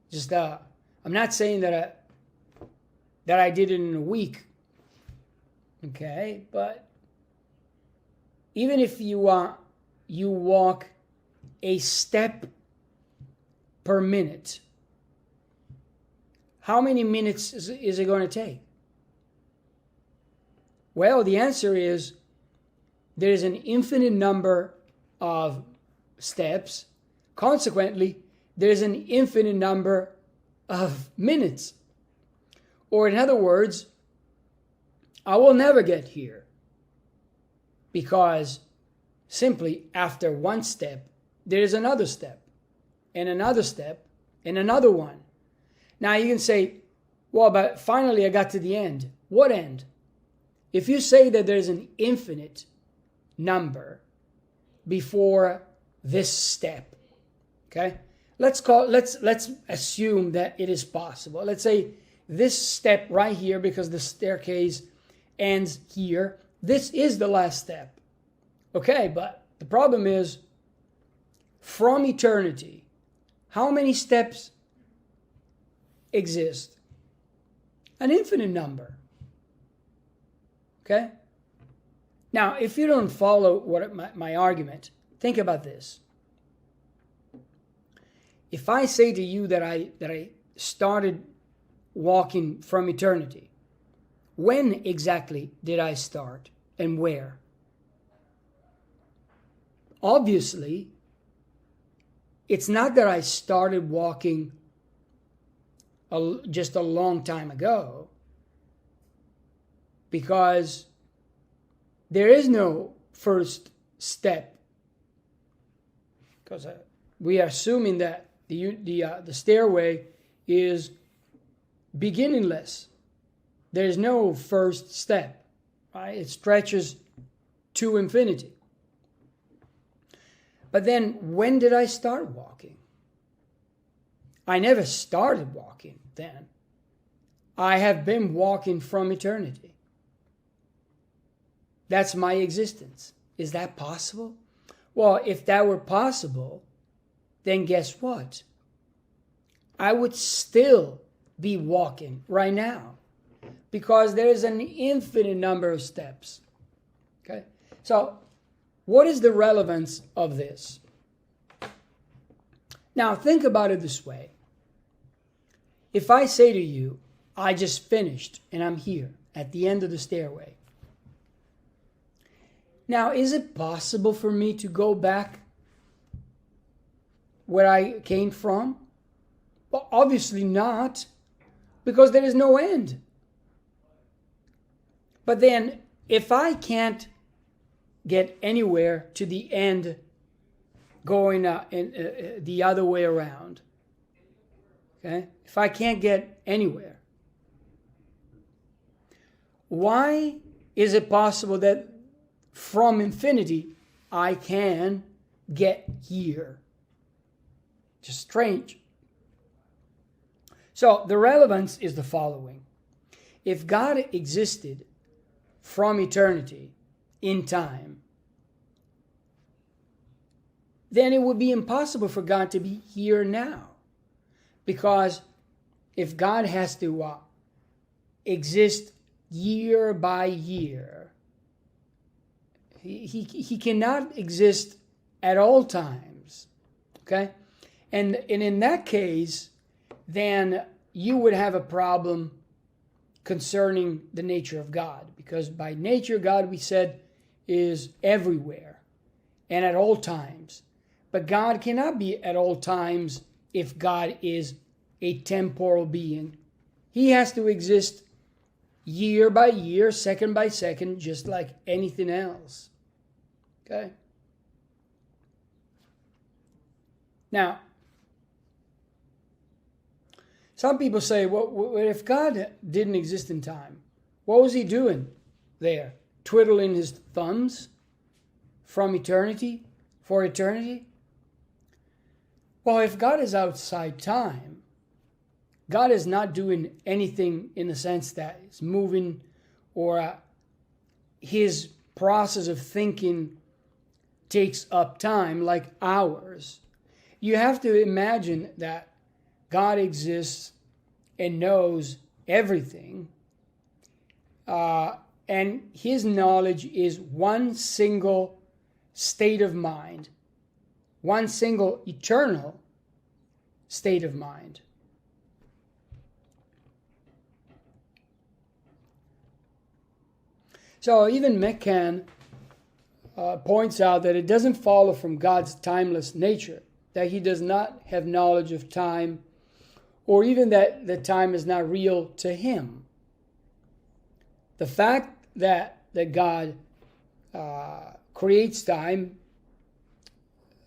Just, I'm not saying that I did it in a week. Okay, but even if you walk a step per minute, how many minutes is it going to take? Well, the answer is there is an infinite number of steps. Consequently, there's an infinite number of minutes. Or in other words, I will never get here, because simply after one step, there is another step, and another step, and another one. Now you can say, well, but finally I got to the end. What end? If you say that there's an infinite number before this step, okay? Let's assume that it is possible. Let's say this step right here, because the staircase ends here, this is the last step. Okay, but the problem is, from eternity, how many steps exist? An infinite number. Okay? Now, if you don't follow my argument, think about this. If I say to you that I started walking from eternity, when exactly did I start and where? Obviously, it's not that I started walking just a long time ago, because there is no first step. Because we are assuming that the stairway is beginningless. There is no first step, right? It stretches to infinity. But then, when did I start walking? I never started walking then. I have been walking from eternity. That's my existence. Is that possible? Well, if that were possible, then guess what? I would still be walking right now because there is an infinite number of steps. Okay? So, what is the relevance of this? Now, think about it this way. If I say to you, I just finished and I'm here at the end of the stairway. Now, is it possible for me to go back where I came from? Well, obviously not, because there is no end. But then, if I can't get anywhere to the end going the other way around, okay? If I can't get anywhere, why is it possible that from infinity I can get here? Just strange. So the relevance is the following. If God existed from eternity in time, then it would be impossible for God to be here now. Because if God has to exist year by year, he cannot exist at all times. Okay? And in that case, then you would have a problem concerning the nature of God. Because by nature, God, we said, is everywhere and at all times. But God cannot be at all times if God is a temporal being. He has to exist year by year, second by second, just like anything else. Okay? Now, some people say, well, if God didn't exist in time, what was he doing there? Twiddling his thumbs from eternity, for eternity? Well, if God is outside time, God is not doing anything in the sense that it's moving or his process of thinking takes up time like ours. You have to imagine that God exists and knows everything, and his knowledge is one single state of mind, one single eternal state of mind. So even McCann points out that it doesn't follow from God's timeless nature that he does not have knowledge of time, or even that the time is not real to him. The fact that God creates time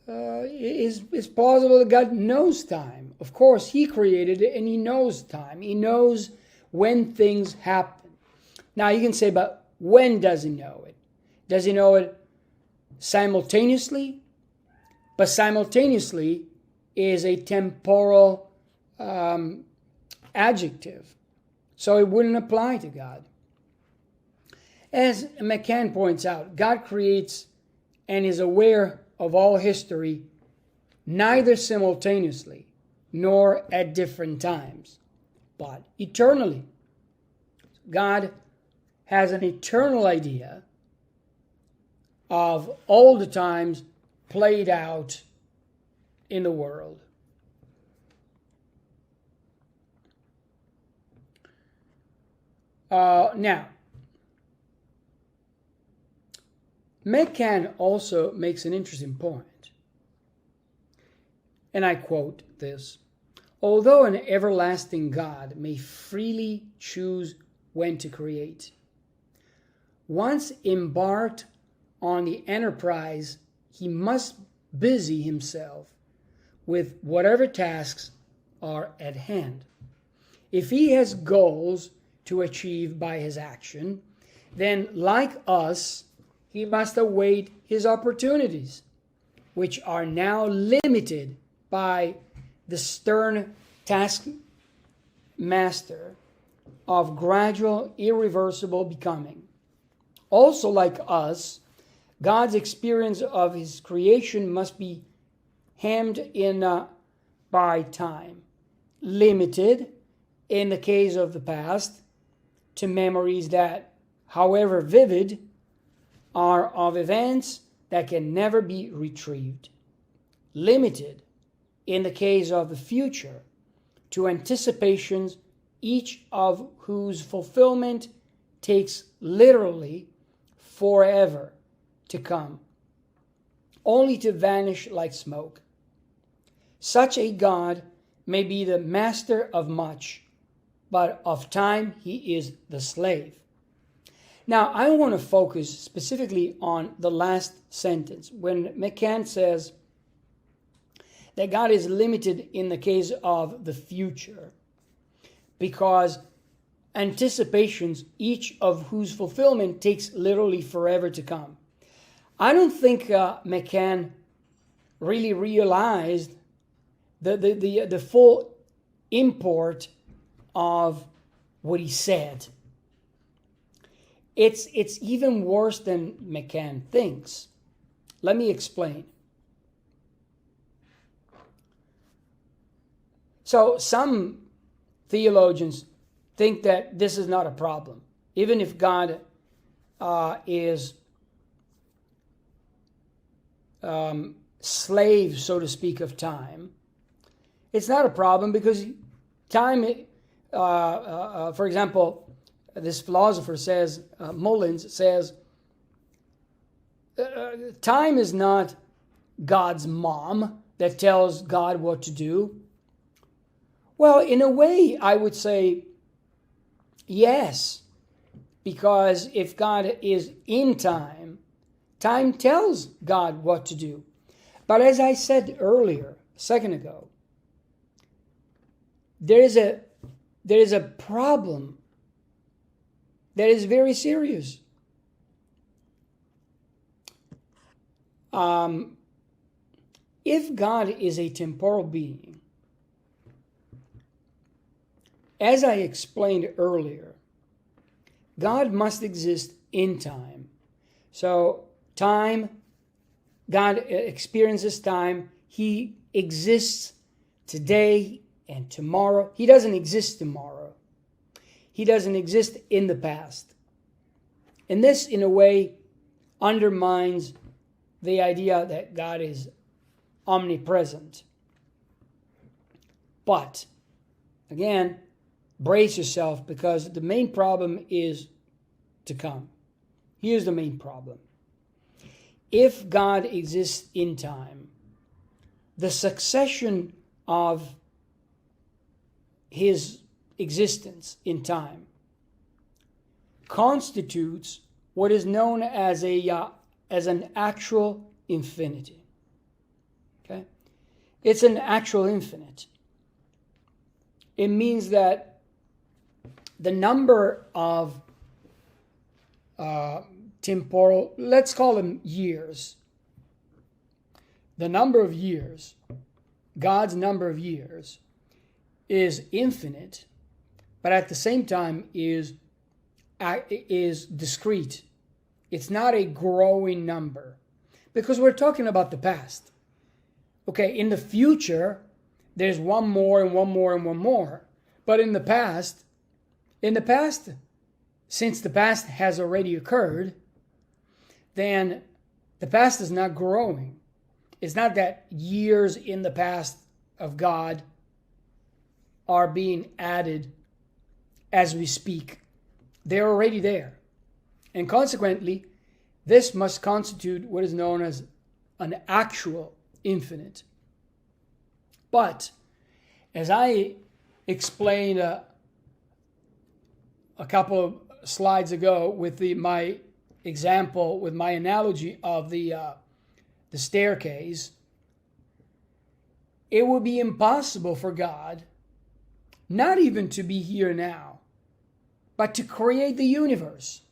is plausible that God knows time. Of course, he created it and he knows time. He knows when things happen. Now you can say, but when does he know it? Does he know it simultaneously? But simultaneously is a temporal adjective. So it wouldn't apply to God. As McCann points out, God creates and is aware of all history neither simultaneously nor at different times, but eternally. God has an eternal idea of all the times played out in the world. Now, McCann also makes an interesting point, and I quote this: although an everlasting God may freely choose when to create, once embarked on the enterprise, he must busy himself with whatever tasks are at hand. If he has goals to achieve by his action, then like us, he must await his opportunities, which are now limited by the stern taskmaster of gradual, irreversible becoming. Also, like us, God's experience of his creation must be hemmed in by time, limited, in the case of the past, to memories that, however vivid, are of events that can never be retrieved. Limited, in the case of the future, to anticipations, each of whose fulfillment takes literally forever to come, only to vanish like smoke. Such a God may be the master of much, but of time he is the slave. Now, I want to focus specifically on the last sentence, when McCann says that God is limited in the case of the future, because anticipations, each of whose fulfillment takes literally forever to come. I don't think McCann really realized the full import of what he said. It's even worse than McCann thinks. Let me explain. So some theologians think that this is not a problem. Even if God is slave, so to speak, of time, it's not a problem because time, for example, this philosopher says, Mullins says, time is not God's mom that tells God what to do. Well, in a way, I would say yes, because if God is in time, time tells God what to do. But as I said earlier, a second ago, there is a problem that is very serious. If God is a temporal being, as I explained earlier, God must exist in time. So time, God experiences time. He exists today and tomorrow. He doesn't exist tomorrow. He doesn't exist in the past. And this, in a way, undermines the idea that God is omnipresent. But, again, brace yourself, because the main problem is to come. Here's the main problem. If God exists in time, the succession of his existence in time constitutes what is known as an actual infinity. Okay? It's an actual infinite. It means that the number of temporal, let's call them years, the number of years, God's number of years, is infinite, but at the same time is discrete. It's not a growing number, because we're talking about the past. Okay, in the future, there's one more and one more and one more. But in the past, since the past has already occurred, then the past is not growing. It's not that years in the past of God are being added as we speak. They're already there. And consequently, this must constitute what is known as an actual infinite. But, as I explained a couple of slides ago with my example, with my analogy of the staircase, it would be impossible for God not even to be here now, but to create the universe.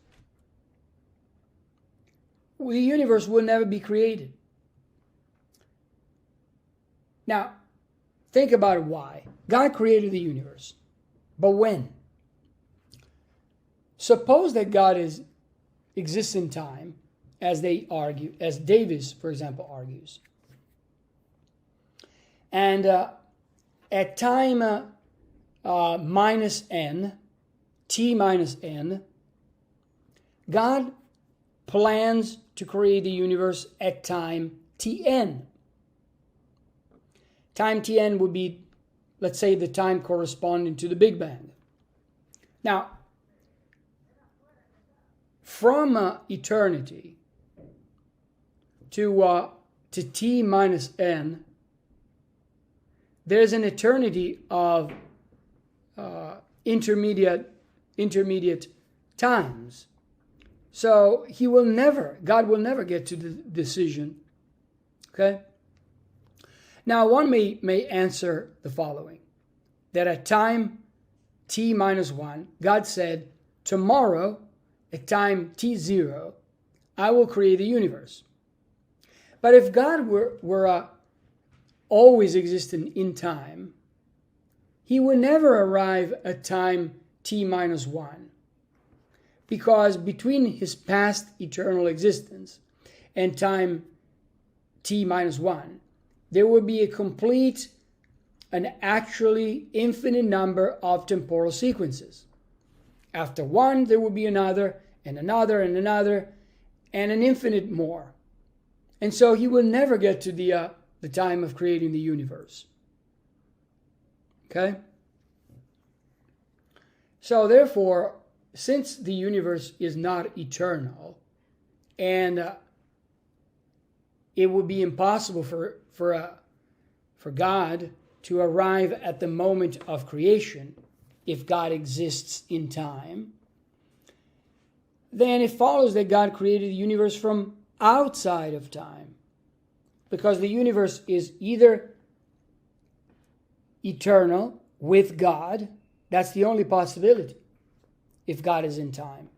The universe will never be created. Now, think about why. God created the universe. But when? suppose that God exists in time, as they argue, as Davis, for example, argues. And at time minus n, t minus n, God plans to create the universe at time tn. Time tn would be, let's say, the time corresponding to the Big Bang. Now, from eternity to t minus n, there's an eternity of intermediate times. So God will never get to the decision. Okay? Now, one may answer the following, that at time t minus 1, God said, tomorrow, at time t0, I will create the universe. But if God were always existing in time, he would never arrive at time t minus 1. Because between his past eternal existence and time t minus 1, there would be an actually infinite number of temporal sequences. After one, there will be another, and another, and another, and an infinite more. And so he will never get to the time of creating the universe. Okay? So therefore, since the universe is not eternal, and it would be impossible for God to arrive at the moment of creation if God exists in time, then it follows that God created the universe from outside of time, because the universe is either eternal with God, that's the only possibility if God is in time,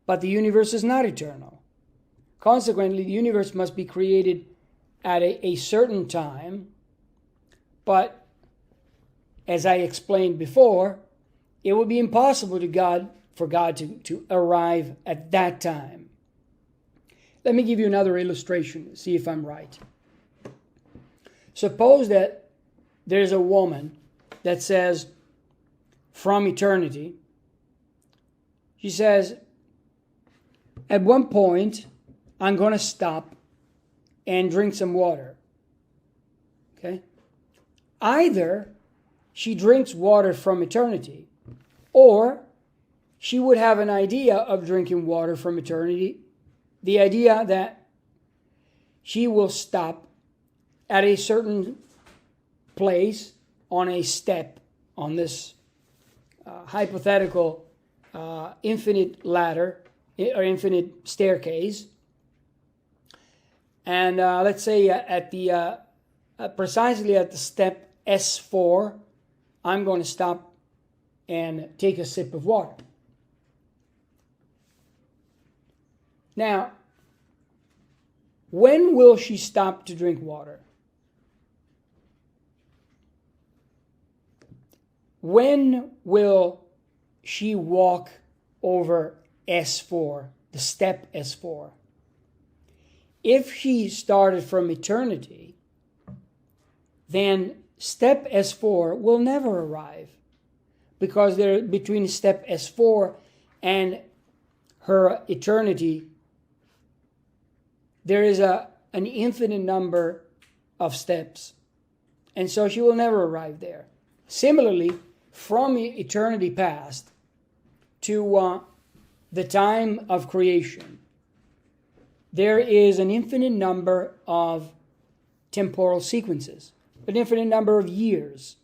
but the universe is not eternal. Consequently, the universe must be created at a certain time, but as I explained before, it would be impossible for God to arrive at that time. Let me give you another illustration, see if I'm right. Suppose that there's a woman that says, from eternity, she says, at one point, I'm going to stop and drink some water. Okay? Either she drinks water from eternity, or she would have an idea of drinking water from eternity, the idea that she will stop at a certain place on a step on this hypothetical infinite ladder or infinite staircase. And let's say at the precisely at the step S4, I'm going to stop and take a sip of water. Now, when will she stop to drink water? When will she walk over S4, the step S4? If she started from eternity, then step S4 will never arrive, because there between step S4 and her eternity, there is an infinite number of steps, and so she will never arrive there. Similarly, from eternity past to the time of creation, there is an infinite number of temporal sequences, an infinite number of years.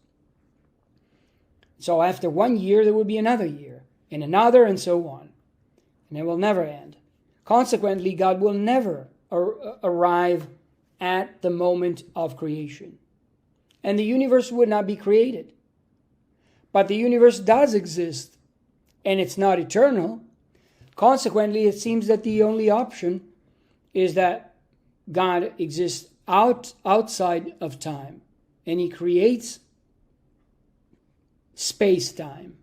So after 1 year, there will be another year, and another, and so on. And it will never end. Consequently, God will never arrive at the moment of creation. And the universe would not be created. But the universe does exist, and it's not eternal. Consequently, it seems that the only option is that God exists outside of time, and he creates space-time.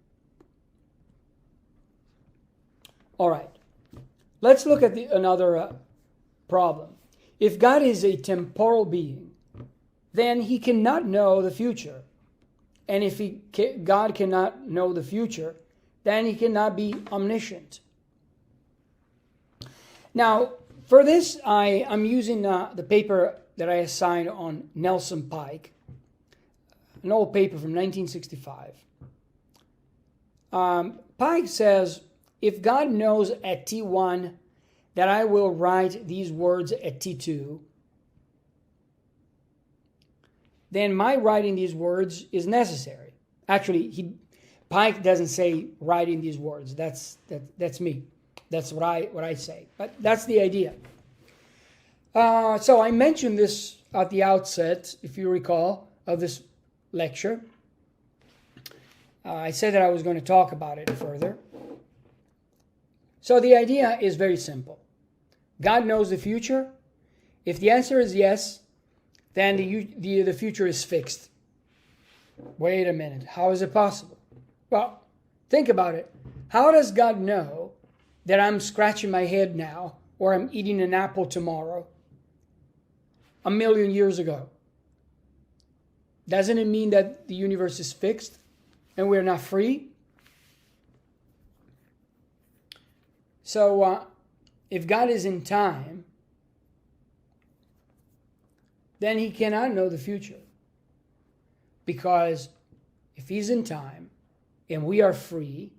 All right. Let's look at another problem. If God is a temporal being, then he cannot know the future. And if God cannot know the future, then he cannot be omniscient. Now, for this, I'm using the paper that I assigned on Nelson Pike, an old paper from 1965. Pike says, if God knows at T1 that I will write these words at T2, then my writing these words is necessary. Actually, Pike doesn't say writing these words. That's me. That's what I say. But that's the idea. So I mentioned this at the outset, if you recall, of this lecture. I said that I was going to talk about it further. So the idea is very simple. God knows the future. If the answer is yes, then the future is fixed. Wait a minute. How is it possible? Well, think about it. How does God know that I'm scratching my head now or I'm eating an apple tomorrow 1,000,000 years ago? Doesn't it mean that the universe is fixed and we're not free? So if God is in time, then he cannot know the future. Because if he's in time and we are free,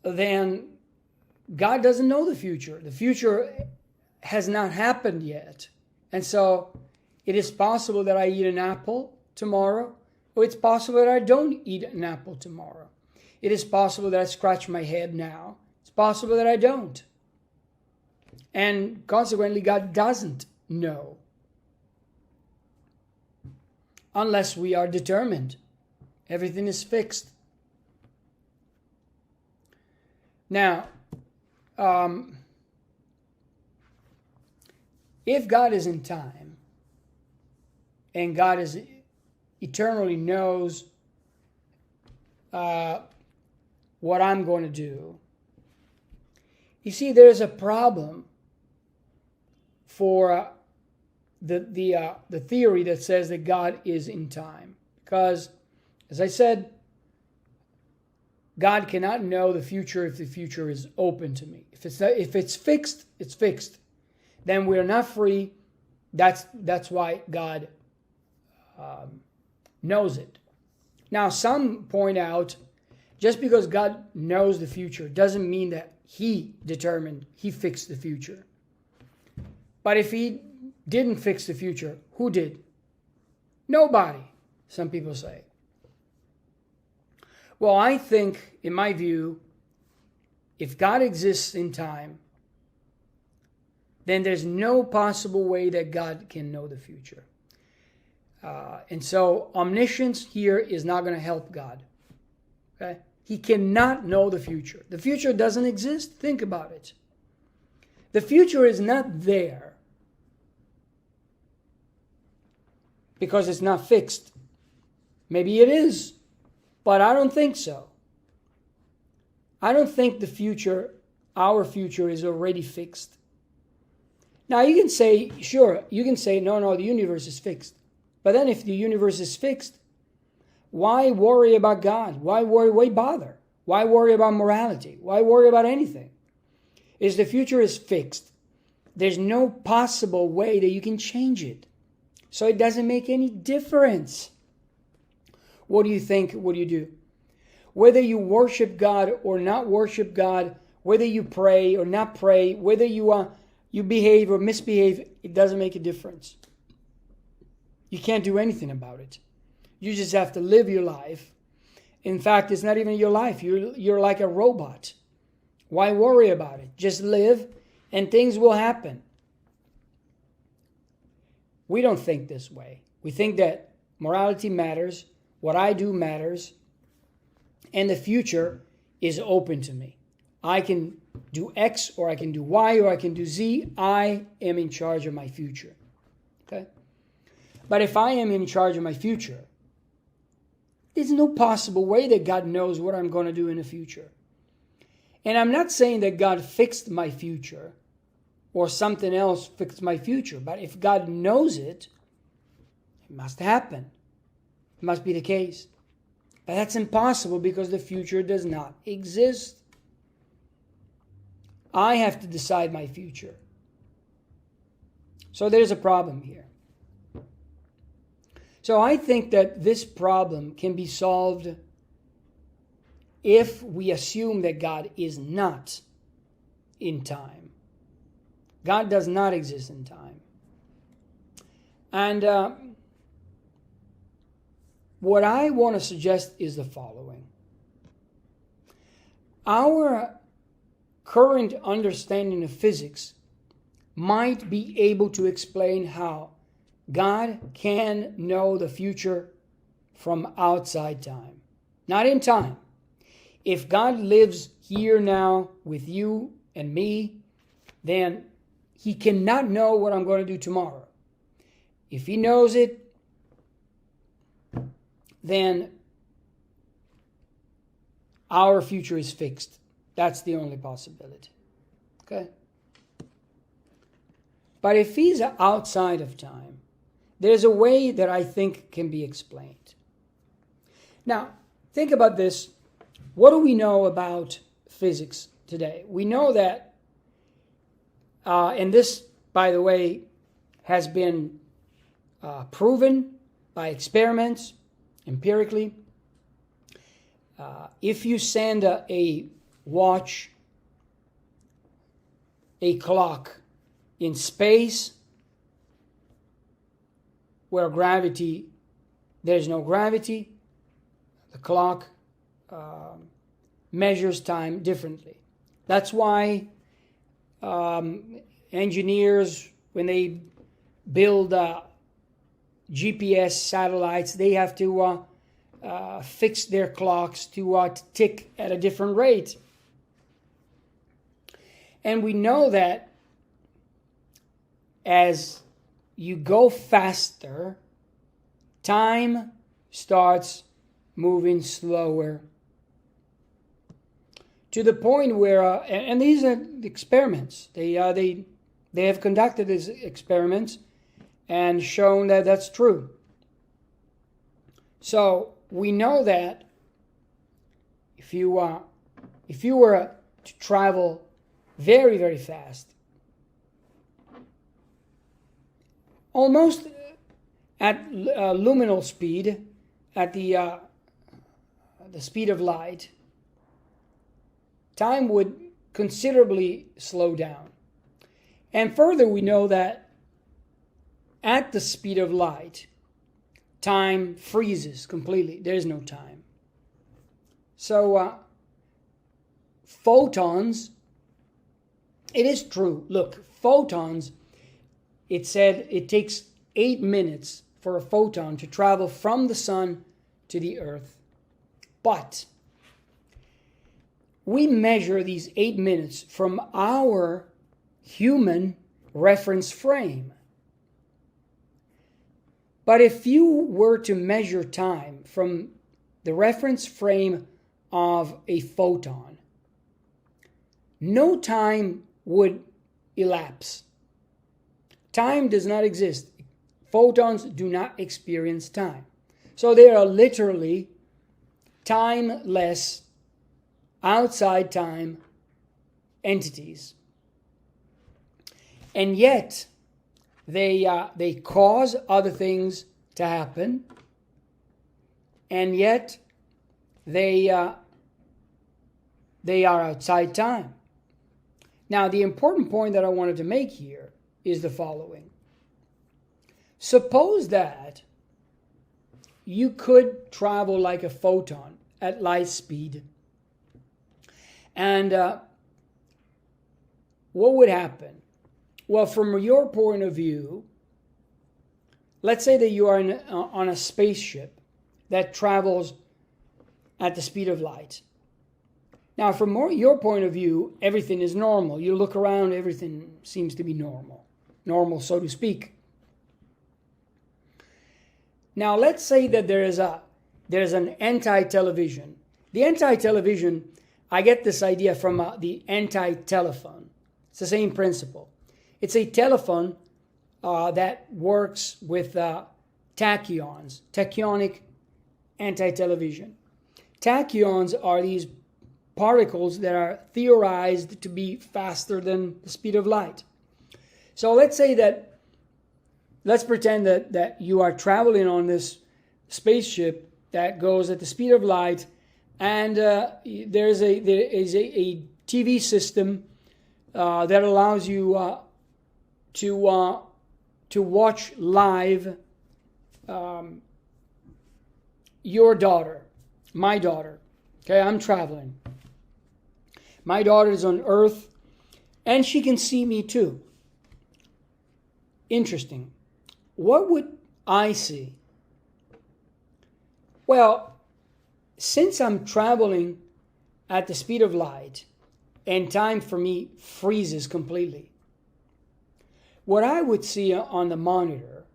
then God doesn't know the future. The future has not happened yet. And so it is possible that I eat an apple tomorrow, or it's possible that I don't eat an apple tomorrow. It is possible that I scratch my head now. It's possible that I don't. And consequently, God doesn't know. Unless we are determined. Everything is fixed. Now, if God is in time, and God is eternally knows what I'm going to do, you see, there's a problem for the theory that says that God is in time. Because, as I said, God cannot know the future if the future is open to me. If it's fixed, it's fixed. Then we're not free. That's why God knows it. Now, some point out, just because God knows the future doesn't mean that he fixed the future. But if he didn't fix the future, who did? Nobody, some people say. Well, I think, in my view, if God exists in time, then there's no possible way that God can know the future. And so omniscience here is not going to help God. Okay? He cannot know the future. The future doesn't exist. Think about it. The future is not there because it's not fixed. Maybe it is, but I don't think so. I don't think the future, our future, is already fixed. Now you can say, sure, you can say, no, the universe is fixed. But then if the universe is fixed, why worry about God? Why bother? Why worry about morality? Why worry about anything? If the future is fixed, there's no possible way that you can change it. So it doesn't make any difference. What do you think? What do you do? Whether you worship God or not worship God, whether you pray or not pray, whether you behave or misbehave, it doesn't make a difference. You can't do anything about it. You just have to live your life. In fact, it's not even your life. You're like a robot. Why worry about it? Just live and things will happen. We don't think this way. We think that morality matters, what I do matters, and the future is open to me. I can do X or I can do Y or I can do Z. I am in charge of my future. Okay? But if I am in charge of my future, there's no possible way that God knows what I'm going to do in the future. And I'm not saying that God fixed my future or something else fixed my future, but if God knows it, it must happen. It must be the case. But that's impossible because the future does not exist. I have to decide my future. So there's a problem here. So I think that this problem can be solved if we assume that God is not in time. God does not exist in time. And what I want to suggest is the following. Our current understanding of physics might be able to explain how God can know the future from outside time, not in time. If God lives here now with you and me, then he cannot know what I'm going to do tomorrow. If he knows it, then our future is fixed. That's the only possibility. Okay? But if he's outside of time, there's a way that I think can be explained. Now, think about this. What do we know about physics today? We know that, and this, by the way, has been proven by experiments, empirically. If you send a watch, a clock in space, where there's no gravity, the clock measures time differently. That's why engineers, when they build GPS satellites, they have to fix their clocks to tick at a different rate. And we know that as you go faster, time starts moving slower. To the point where, and these are experiments. They have conducted these experiments and shown that that's true. So we know that if you were to travel very, very fast, almost at luminal speed, at the speed of light, time would considerably slow down. And further, we know that at the speed of light, time freezes completely. There's no time. So, photons, it is true. Look, photons, it said it takes 8 minutes for a photon to travel from the sun to the earth. But we measure these 8 minutes from our human reference frame. But if you were to measure time from the reference frame of a photon, no time would elapse. Time does not exist. Photons do not experience time. So they are literally timeless, outside time entities. And yet, they cause other things to happen, and yet they are outside time. Now, the important point that I wanted to make here is the following. Suppose that you could travel like a photon at light speed, and what would happen? Well, from your point of view, let's say that you are on a spaceship that travels at the speed of light. Now, from your point of view, everything is normal. You look around, everything seems to be normal, so to speak. Now, let's say that there's an anti-television. The anti-television I get this idea from the anti-telephone. It's the same principle. It's a telephone that works with tachyons, tachyonic anti-television. Tachyons are these particles that are theorized to be faster than the speed of light. So let's pretend that you are traveling on this spaceship that goes at the speed of light, and there is a TV system that allows you to watch live your daughter, my daughter. Okay, I'm traveling. My daughter is on Earth, and she can see me too. Interesting. What would I see? Well, since I'm traveling at the speed of light, and time for me freezes completely, what I would see on the monitor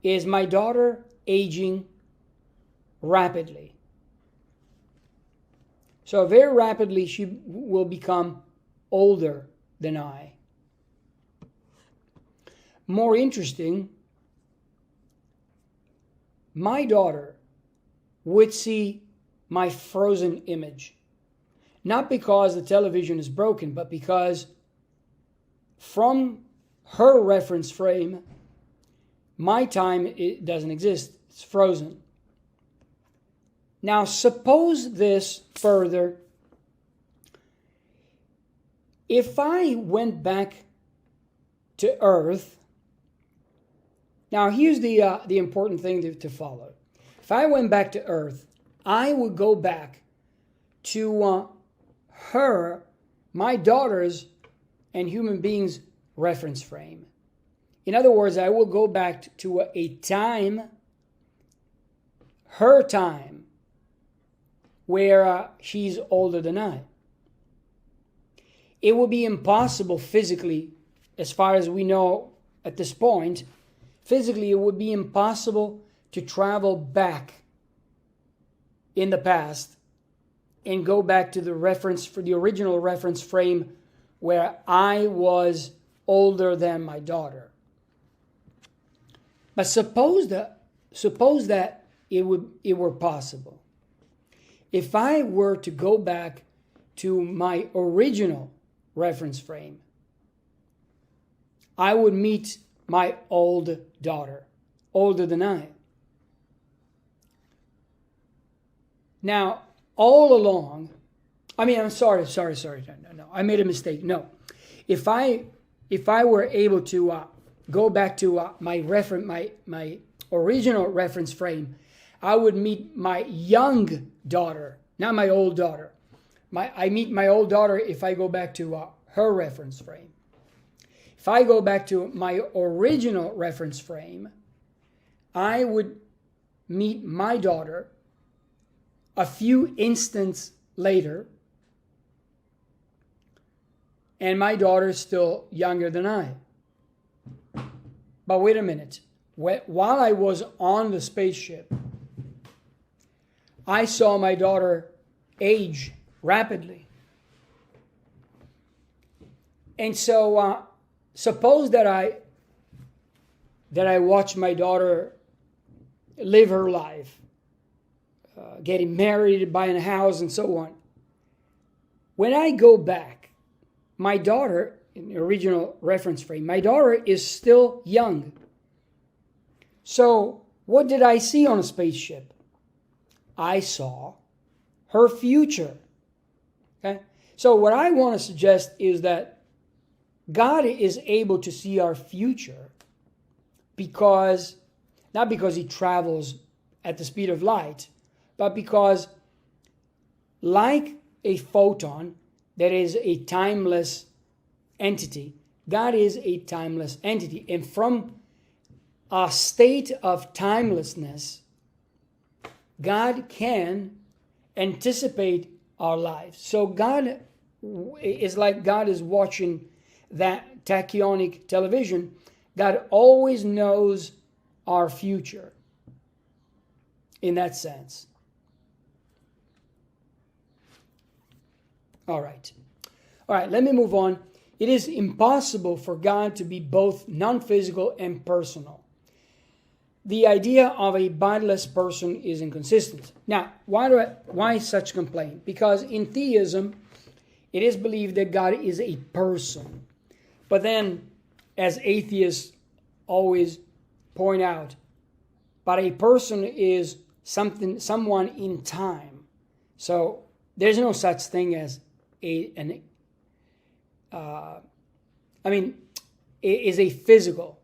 is my daughter aging rapidly. So very rapidly she will become older than I. More interesting, my daughter would see my frozen image. Not because the television is broken, but because from her reference frame, my time, it doesn't exist. It's frozen. Now, suppose this further. If I went back to Earth, now here's the important thing to follow. If I went back to Earth, I would go back to my daughter's and human beings' reference frame. In other words, I will go back to a time, her time, where she's older than I. It would be impossible physically, as far as we know at this point, physically it would be impossible to travel back in the past and go back to the reference for the original reference frame where I was older than my daughter. But suppose that it were possible. If I were to go back to my original reference frame, I would meet my old daughter, older than I. Now, all along, I'm sorry. No, I made a mistake. No. If I were able to go back to my original reference frame, I would meet my young daughter, not my old daughter. I meet my old daughter if I go back to her reference frame. If I go back to my original reference frame, I would meet my daughter a few instants later, and my daughter is still younger than I. But wait a minute. While I was on the spaceship, I saw my daughter age rapidly. And so suppose that I watch my daughter live her life, getting married, buying a house, and so on. When I go back, my daughter, in the original reference frame, my daughter is still young. So what did I see on a spaceship? I saw her future. Okay? So what I want to suggest is that God is able to see our future because, not because he travels at the speed of light, but because like a photon that is a timeless entity, God is a timeless entity. And from a state of timelessness, God can anticipate our lives. So God is like God is watching that tachyonic television. God always knows our future in that sense. All right. All right, let me move on. It is impossible for God to be both non-physical and personal. The idea of a bodiless person is inconsistent. Now, why such complaint? Because in theism, it is believed that God is a person. But then, as atheists always point out, but a person is someone in time. So there's no such thing as is a physical,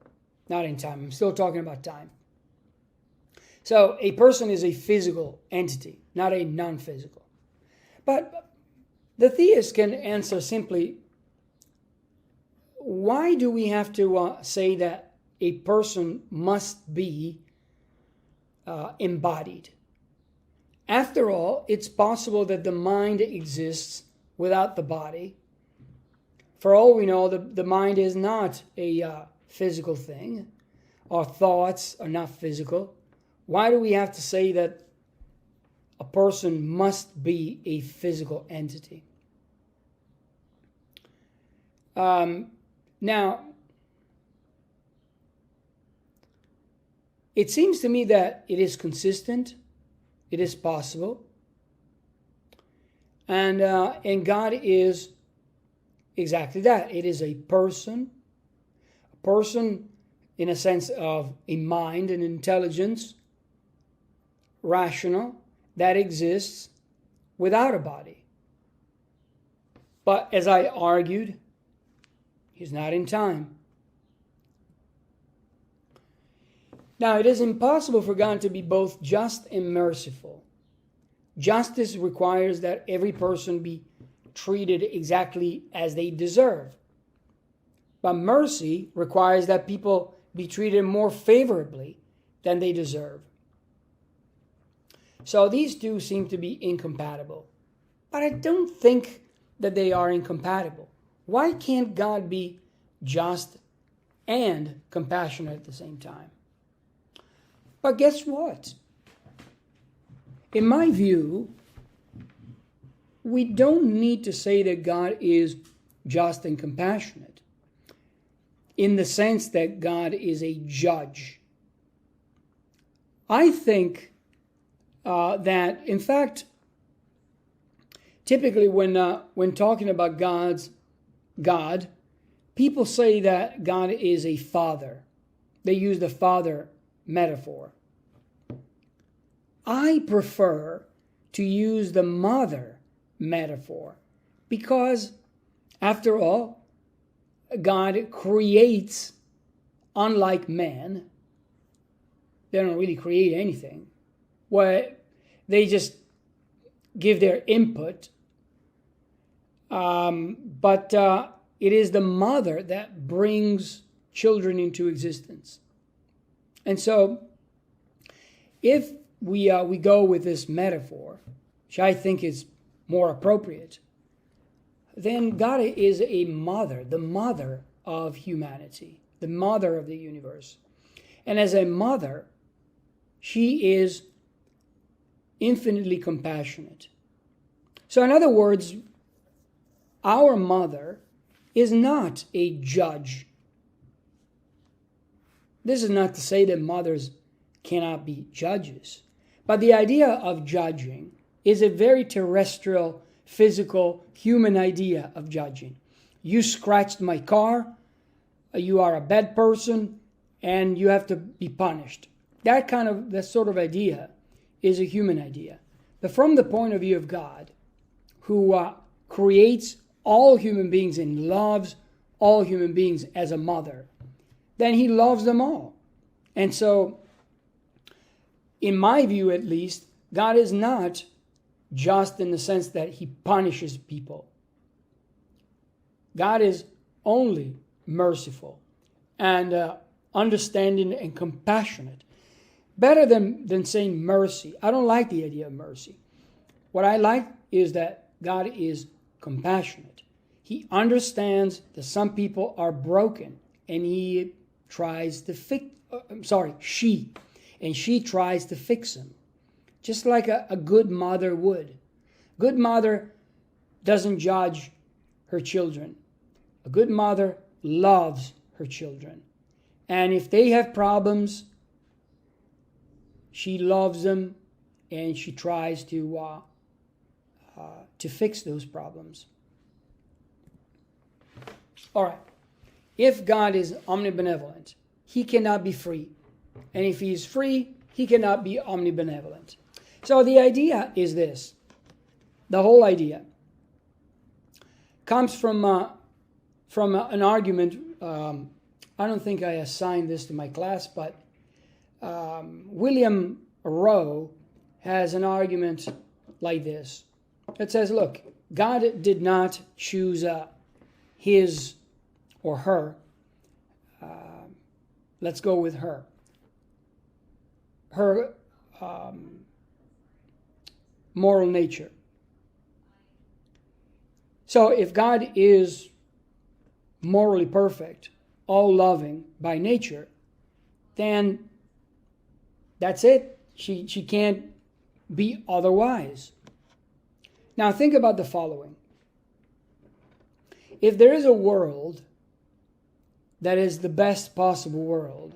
not in time. I'm still talking about time. So a person is a physical entity, not a non-physical. But the theist can answer simply, why do we have to say that a person must be embodied? After all, it's possible that the mind exists without the body. For all we know, the mind is not a physical thing. Our thoughts are not physical. Why do we have to say that a person must be a physical entity? Now, it seems to me that it is consistent, it is possible, and God is exactly that. It is a person in a sense of a mind and intelligence, rational, that exists without a body. But as I argued, he's not in time. Now, it is impossible for God to be both just and merciful. Justice requires that every person be treated exactly as they deserve. But mercy requires that people be treated more favorably than they deserve. So these two seem to be incompatible. But I don't think that they are incompatible. Why can't God be just and compassionate at the same time? But guess what? In my view, we don't need to say that God is just and compassionate in the sense that God is a judge. I think that, in fact, typically when talking about God, people say that God is a father. They use the father metaphor. I prefer to use the mother metaphor because, after all, God creates, unlike man. They don't really create anything. Well, they just give their input. But it is the mother that brings children into existence. And so, if we go with this metaphor, which I think is more appropriate, then God is a mother, the mother of humanity, the mother of the universe. And as a mother, she is infinitely compassionate. So in other words, our mother is not a judge. This is not to say that mothers cannot be judges. But the idea of judging is a very terrestrial, physical, human idea of judging. You scratched my car, you are a bad person, and you have to be punished. That sort of idea is a human idea. But from the point of view of God, who creates all human beings and loves all human beings as a mother, then he loves them all. And so, in my view at least, God is not just in the sense that he punishes people. God is only merciful and understanding and compassionate. Better than saying mercy. I don't like the idea of mercy. What I like is that God is compassionate. He understands that some people are broken and he tries to she tries to fix them. Just like a good mother would. Good mother doesn't judge her children. A good mother loves her children. And if they have problems, she loves them and she tries to fix those problems. All right. If God is omnibenevolent, he cannot be free. And if he is free, he cannot be omnibenevolent. So the idea is this. The whole idea comes from an argument. I don't think I assigned this to my class, but William Rowe has an argument like this. It says, look, God did not choose his or her. Let's go with her. Her moral nature. So if God is morally perfect, all loving by nature, then that's it. She can't be otherwise. Now think about the following. If there is a world that is the best possible world,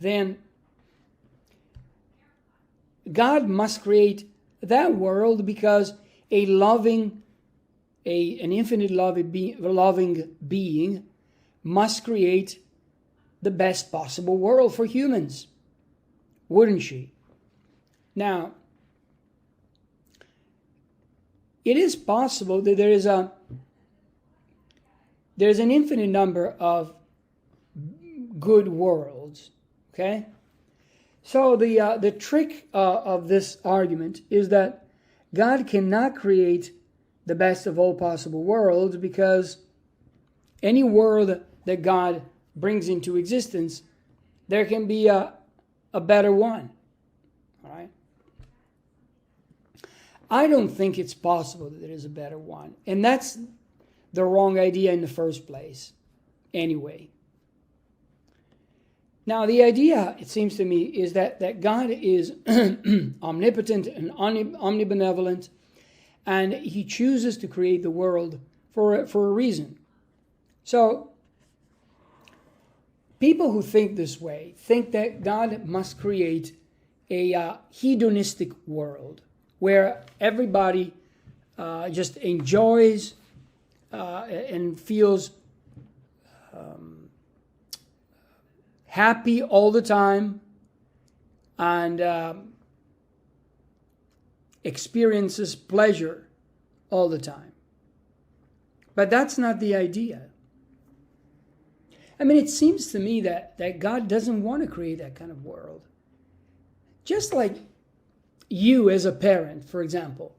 then God must create that world because an infinite loving being must create the best possible world for humans, wouldn't she? Now, it is possible that there's an infinite number of good worlds, okay? So the trick of this argument is that God cannot create the best of all possible worlds because any world that God brings into existence, there can be a better one. All right? I don't think it's possible that there is a better one. And that's the wrong idea in the first place, anyway. Now, the idea, it seems to me, is that God is omnipotent and omnibenevolent, and he chooses to create the world for a reason. So, people who think this way think that God must create a hedonistic world where everybody just enjoys and feels happy all the time and experiences pleasure all the time. But that's not the idea. I mean, it seems to me that God doesn't want to create that kind of world. Just like you as a parent, for example,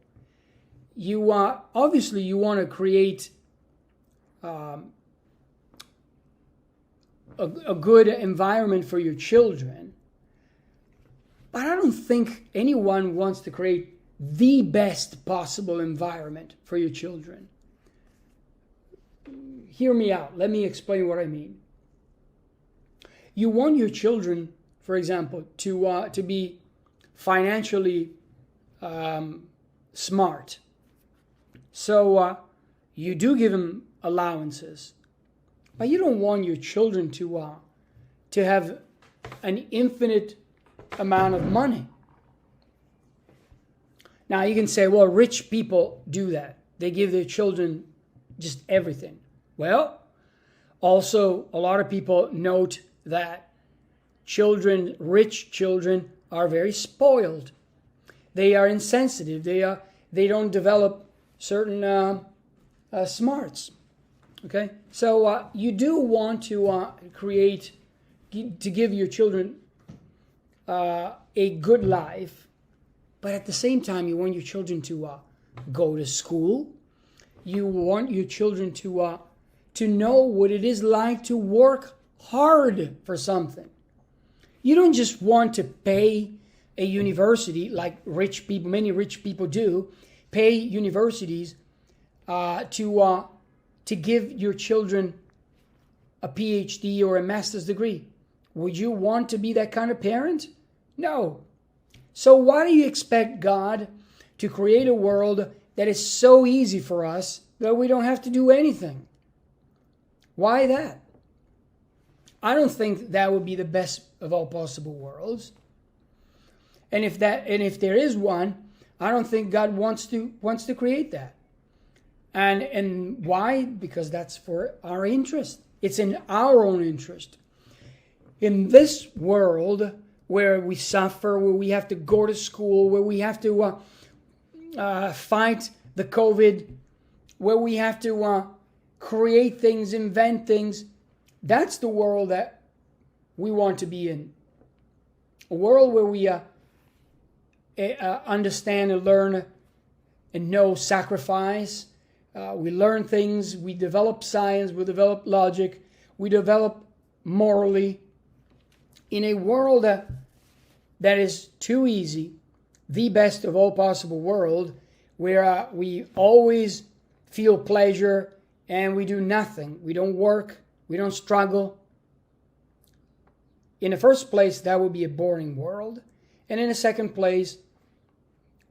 you obviously you want to create a good environment for your children, but I don't think anyone wants to create the best possible environment for your children. Hear me out. Let me explain what I mean. You want your children, for example, to be financially smart. So you do give them allowances, but you don't want your children to have an infinite amount of money. Now you can say, well, rich people do that. They give their children just everything. Well, also a lot of people note that rich children are very spoiled. They are insensitive. They don't develop certain smarts. Okay, so you do want to give your children a good life, but at the same time, you want your children to go to school. You want your children to know what it is like to work hard for something. You don't just want to pay a university like many rich people do, pay universities to give your children a PhD or a master's degree. Would you want to be that kind of parent? No. So why do you expect God to create a world that is so easy for us that we don't have to do anything. Why that? I don't think that would be the best of all possible worlds. And if there is one, I don't think God wants to create that. And why? Because that's for our interest. It's in our own interest. In this world where we suffer, where we have to go to school, where we have to fight the COVID, where we have to create things, invent things, that's the world that we want to be in. A world where we understand and learn and know sacrifice. We learn things, we develop science, we develop logic, we develop morally. In a world that is too easy, the best of all possible world, where we always feel pleasure and we do nothing. We don't work, we don't struggle. In the first place, that would be a boring world. And in the second place,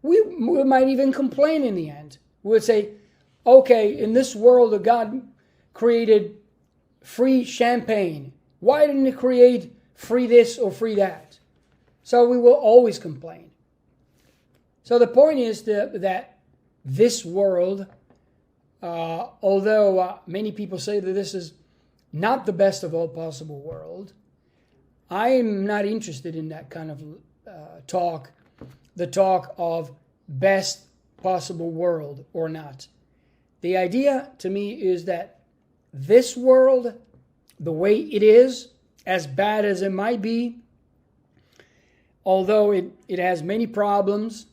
we might even complain in the end. We would say, okay, in this world that God created free champagne, why didn't He create free this or free that? So we will always complain. So the point is that this world, although many people say that this is not the best of all possible world, I am not interested in that kind of talk, the talk of best possible world or not. The idea to me is that this world, the way it is, as bad as it might be, although it has many problems,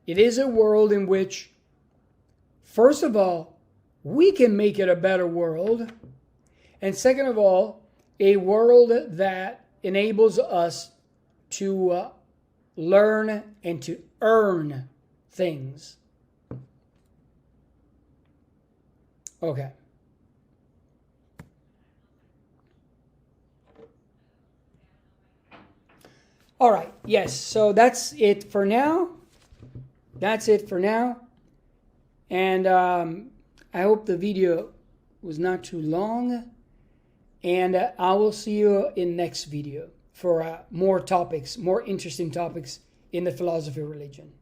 it is a world in which, first of all, we can make it a better world. And second of all, a world that enables us to learn and to earn things. Okay. All right. Yes. So that's it for now. And I hope the video was not too long. And I will see you in next video for more topics, more interesting topics in the philosophy of religion.